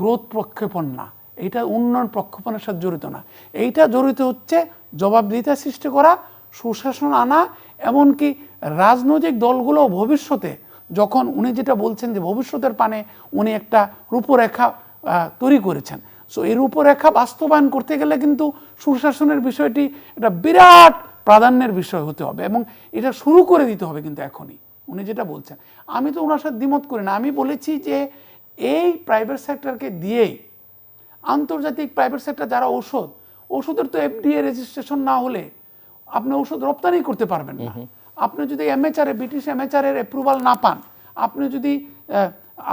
গ্রোথ প্রক্ষেপণ না, এইটা উন্নয়ন প্রক্ষেপণের সাথে জড়িত না। এইটা জড়িত হচ্ছে জবাবদিহিতা সৃষ্টি করা, সুশাসন আনা, এমনকি রাজনৈতিক দলগুলো ভবিষ্যতে, যখন উনি যেটা বলছেন যে ভবিষ্যতের পানে উনি একটা রূপরেখা তৈরি করেছেন, সো এই রূপরেখা বাস্তবায়ন করতে গেলে কিন্তু সুশাসনের বিষয়টি একটা বিরাট প্রাধান্যের বিষয় হতে হবে, এবং এটা শুরু করে দিতে হবে কিন্তু এখনই। উনি যেটা বলছেন, আমি তো ওনার সাথে দ্বিমত করি না। আমি বলেছি যে এই প্রাইভেট সেক্টরকে দিয়েই আন্তর্জাতিক প্রাইভেট সেক্টর, যারা ওষুধের তো এফডিএ রেজিস্ট্রেশন না হলে আপনি ওষুধ রপ্তানি করতে পারবেন না। আপনি যদি ব্রিটিশ এমএচআর এর অ্যাপ্রুভাল না পান,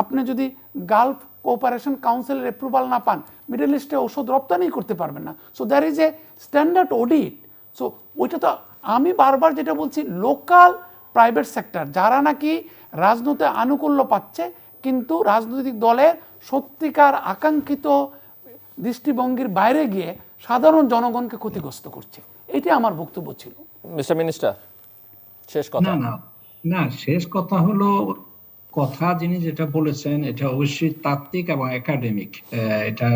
আপনি যদি গালফ কোঅপারেশন কাউন্সিলের অ্যাপ্রুভাল না পান, মিডল ইস্টে ওষুধ রপ্তানি করতে পারবেন না। So there is a standard audit. So ওইটা তো আমি বারবার যেটা বলছি, লোকাল প্রাইভেট সেক্টর যারা নাকি রাজনৈতিক আনুকূল্য পাচ্ছে, কিন্তু রাজনৈতিক দলের সত্যিকার আকাঙ্ক্ষিত দৃষ্টিভঙ্গির বাইরে গিয়ে সাধারণ জনগণকে ক্ষতিগ্রস্ত করছে। এটি আমার বক্তব্য ছিল। মিস্টার মিনিস্টার, শেষ কথা। না না না, শেষ কথা হলো, কথা যিনি যেটা বলেছেন এটা অবশ্যই তাত্ত্বিক এবং একাডেমিক। এটা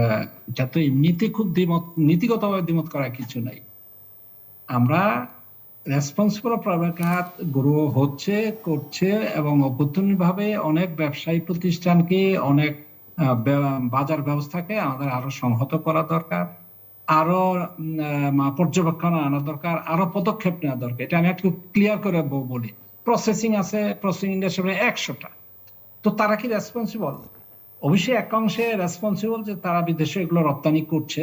এটা তো এমনিতে খুব দ্বিমত, নীতিগতভাবে দ্বিমত করার কিছু নাই। আমরা রেসপন্সিবল প্রাইভেট খাত গ্রো হচ্ছে, করছে, এবং অভ্যন্তরীণভাবে অনেক ব্যবসায়ী প্রতিষ্ঠানকে, অনেক বাজার ব্যবস্থাকে আমাদের আরো সংহত করা দরকার, আরো পর্যবেক্ষণ আনা দরকার, আরো পদক্ষেপ নেওয়া দরকার। এটা আমি একটু ক্লিয়ার করে বলি। প্রসেসিং আছে, প্রসেসিং ইন্ডাস্ট্রি 100টা, তো তারা কি রেসপন্সিবল? অবশ্যই এক অংশে রেসপন্সিবল যে তারা বিদেশে এগুলো রপ্তানি করছে,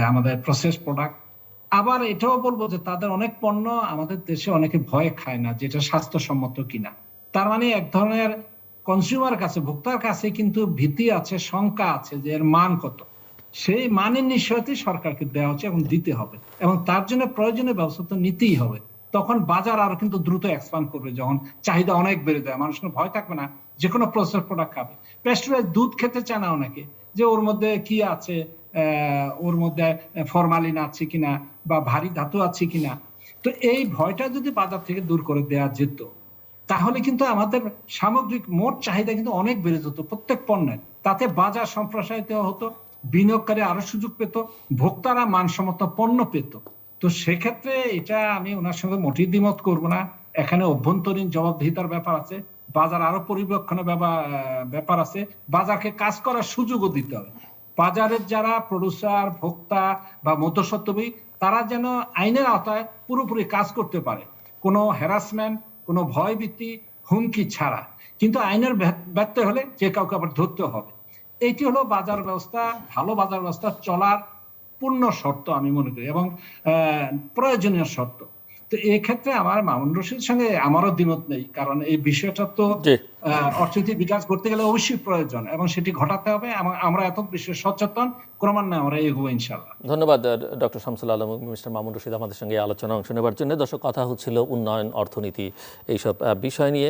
আমাদের প্রসেস প্রোডাক্ট। আবার এটাও বলবো যে তাদের অনেক পণ্য আমাদের দেশে অনেকে ভয় খায় না যেটা স্বাস্থ্যসম্মত কিনা। তার মানে এক ধরনের কনজিউমার কাছে, ভোক্তার কাছে কিন্তু ভীতি আছে, শঙ্কা আছে যে এর মান কত। সেই মানের নিশ্চয়তা সরকারকে দেওয়া হচ্ছে এবং দিতে হবে, এবং তার জন্য প্রয়োজনীয় ব্যবস্থা তো নিতেই হবে। তখন বাজার আরো কিন্তু দ্রুত এক্সপান্ড করবে, যখন চাহিদা অনেক বেড়ে যায়, মানুষের ভয় থাকবে না যে কোনো প্রসেস প্রোডাক্ট খাবে। পেস্টুরাইজ দুধ খেতে চায় না অনেকে, যে ওর মধ্যে কি আছে, ওর মধ্যে ফরমালিন আছে কিনা বা ভারী ধাতু আছে কিনা। তো এই ভয়টা যদি বাজার থেকে দূর করে দেওয়া যেত, তাহলে কিন্তু আমাদের সামগ্রিক মোট চাহিদা কিন্তু অনেক বেড়ে যেত প্রত্যেক পণ্যের। তাতে বাজার সম্প্রসারিত হতো, বিনিয়োগকারী আরো সুযোগ পেত, ভোক্তারা মানসম্মত পণ্য পেত। তো সেক্ষেত্রে এটা আমি ওনার সঙ্গে মোটেই দ্বিমত করবো না। এখানে অভ্যন্তরীণ জবাবদিহিতার ব্যাপার আছে, বাজার আরো পরিবর্তনের ব্যাপার আছে, বাজারকে কাজ করার সুযোগও দিতে হবে। বাজারের যারা প্রডিউসার, ভোক্তা বা মধ্যস্বত্বভোগী, তারা যেন আইনের আওতায় পুরোপুরি কাজ করতে পারে, কোনো হ্যারাসমেন্ট, কোনো ভয়ভীতি, হুমকি ছাড়া। কিন্তু আইনের ব্যত্যয় হলে যে কাউকে আবার ধরতে হবে। এইটি হলো বাজার ব্যবস্থা, ভালো বাজার ব্যবস্থা চলার পূর্ণ শর্ত আমি মনে করি, এবং প্রয়োজনীয় শর্ত। তো এই ক্ষেত্রে আমার মামুন রশিদের সঙ্গে আমারও দ্বিমত নেই, কারণ এই বিষয়টা তো অর্থনৈতিক বিকাশ করতে গেলে অবশ্যই প্রয়োজন, এবং সেটি ঘটাতে হবে। এবং আমরা এত বেশি সচেতন, ক্রমান্বয়ে আমরা এগোবো ইনশাআল্লাহ। ধন্যবাদ ডক্টর শামসুল আলম, মিস্টার মামুন রশিদ আমাদের সঙ্গে আলোচনা অংশ নেবার জন্য। দর্শক, কথা হচ্ছিল উন্নয়ন, অর্থনীতি, এইসব বিষয় নিয়ে।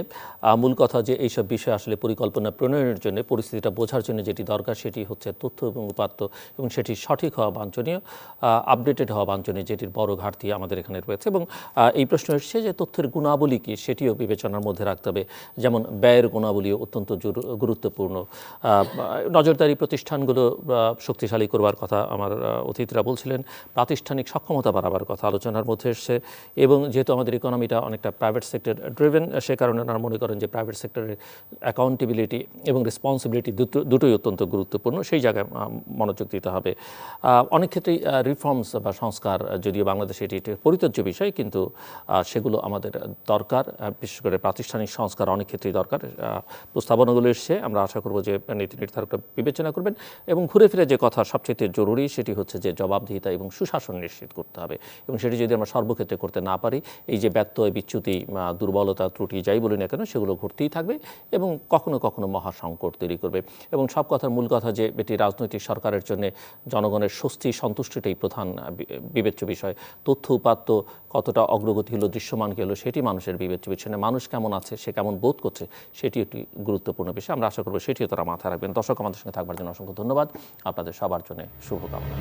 মূল কথা যে এইসব বিষয় আসলে পরিকল্পনা প্রণয়নের জন্য, পরিস্থিতিটা বোঝার জন্য যেটি দরকার সেটি হচ্ছে তথ্য এবং উপাত্ত, এবং সেটি সঠিক হওয়া বাঞ্ছনীয়, আপডেটেড হওয়া বাঞ্ছনীয়, যেটির বড় ঘাটতি আমাদের এখানে রয়েছে। এবং এই প্রশ্ন এসছে যে তথ্যের গুণাবলী কি, সেটিও বিবেচনার মধ্যে রাখতে হবে। যেমন ব্যয়ের গুণাবলীও অত্যন্ত গুরুত্বপূর্ণ। নজরদারি প্রতিষ্ঠানগুলো শক্তিশালী করবার কথা আমার অতিথিরা বলছিলেন, প্রাতিষ্ঠানিক সক্ষমতা বাড়াবার কথা আলোচনার মধ্যে এসছে। এবং যেহেতু আমাদের ইকোনমিটা অনেকটা প্রাইভেট সেক্টর ড্রিভেন, সে কারণে ওনারা মনে করেন যে প্রাইভেট সেক্টরের অ্যাকাউন্টেবিলিটি এবং রেসপন্সিবিলিটি দুটোই অত্যন্ত গুরুত্বপূর্ণ, সেই জায়গায় মনোযোগ দিতে হবে। অনেক ক্ষেত্রেই রিফর্মস বা সংস্কার, যদিও বাংলাদেশে এটি একটি পরিত্যাজ্য বিষয়, কিন্তু সেগুলো আমাদের দরকার। বিশেষ করে প্রাতিষ্ঠানিক সংস্কার অনেক ক্ষেত্রেই দরকার। প্রস্তাবনাগুলো এসছে, আমরা আশা করব যে নীতি নির্ধারকরা বিবেচনা করবেন। এবং ঘুরে ফিরে যে কথা সবচেয়ে জরুরি সেটি হচ্ছে যে জবাবদিহিতা এবং সুশাসন নিশ্চিত করতে হবে, এবং সেটি যদি আমরা সর্বক্ষেত্রে করতে না পারি, এই যে ব্যত্যয়, বিচ্যুতি, দুর্বলতা, ত্রুটি যাই বলি না কেন, সেগুলো ঘটতেই থাকবে এবং কখনো কখনো মহাসংকট তৈরি করবে। এবং সব কথার মূল কথা যে এটি রাজনৈতিক সরকারের জন্য জনগণের স্বস্তি, সন্তুষ্টিটাই প্রধান বিবেচ্য বিষয়। তথ্য উপাত্ত কতটা অগ্রগতি হলো, দৃশ্যমান কি হলো, সেটি মানুষের বিবেচ্য বিষয় না। মানুষ কেমন আছে, সে কেমন বোধ করছে, সেটি একটি গুরুত্বপূর্ণ বিষয়। আমরা আশা করব সেটিও তারা মাথায় রাখবেন। দর্শক, আমাদের সঙ্গে থাকবার জন্য অসংখ্য ধন্যবাদ। আপনাদের সবার জন্য শুভকামনা।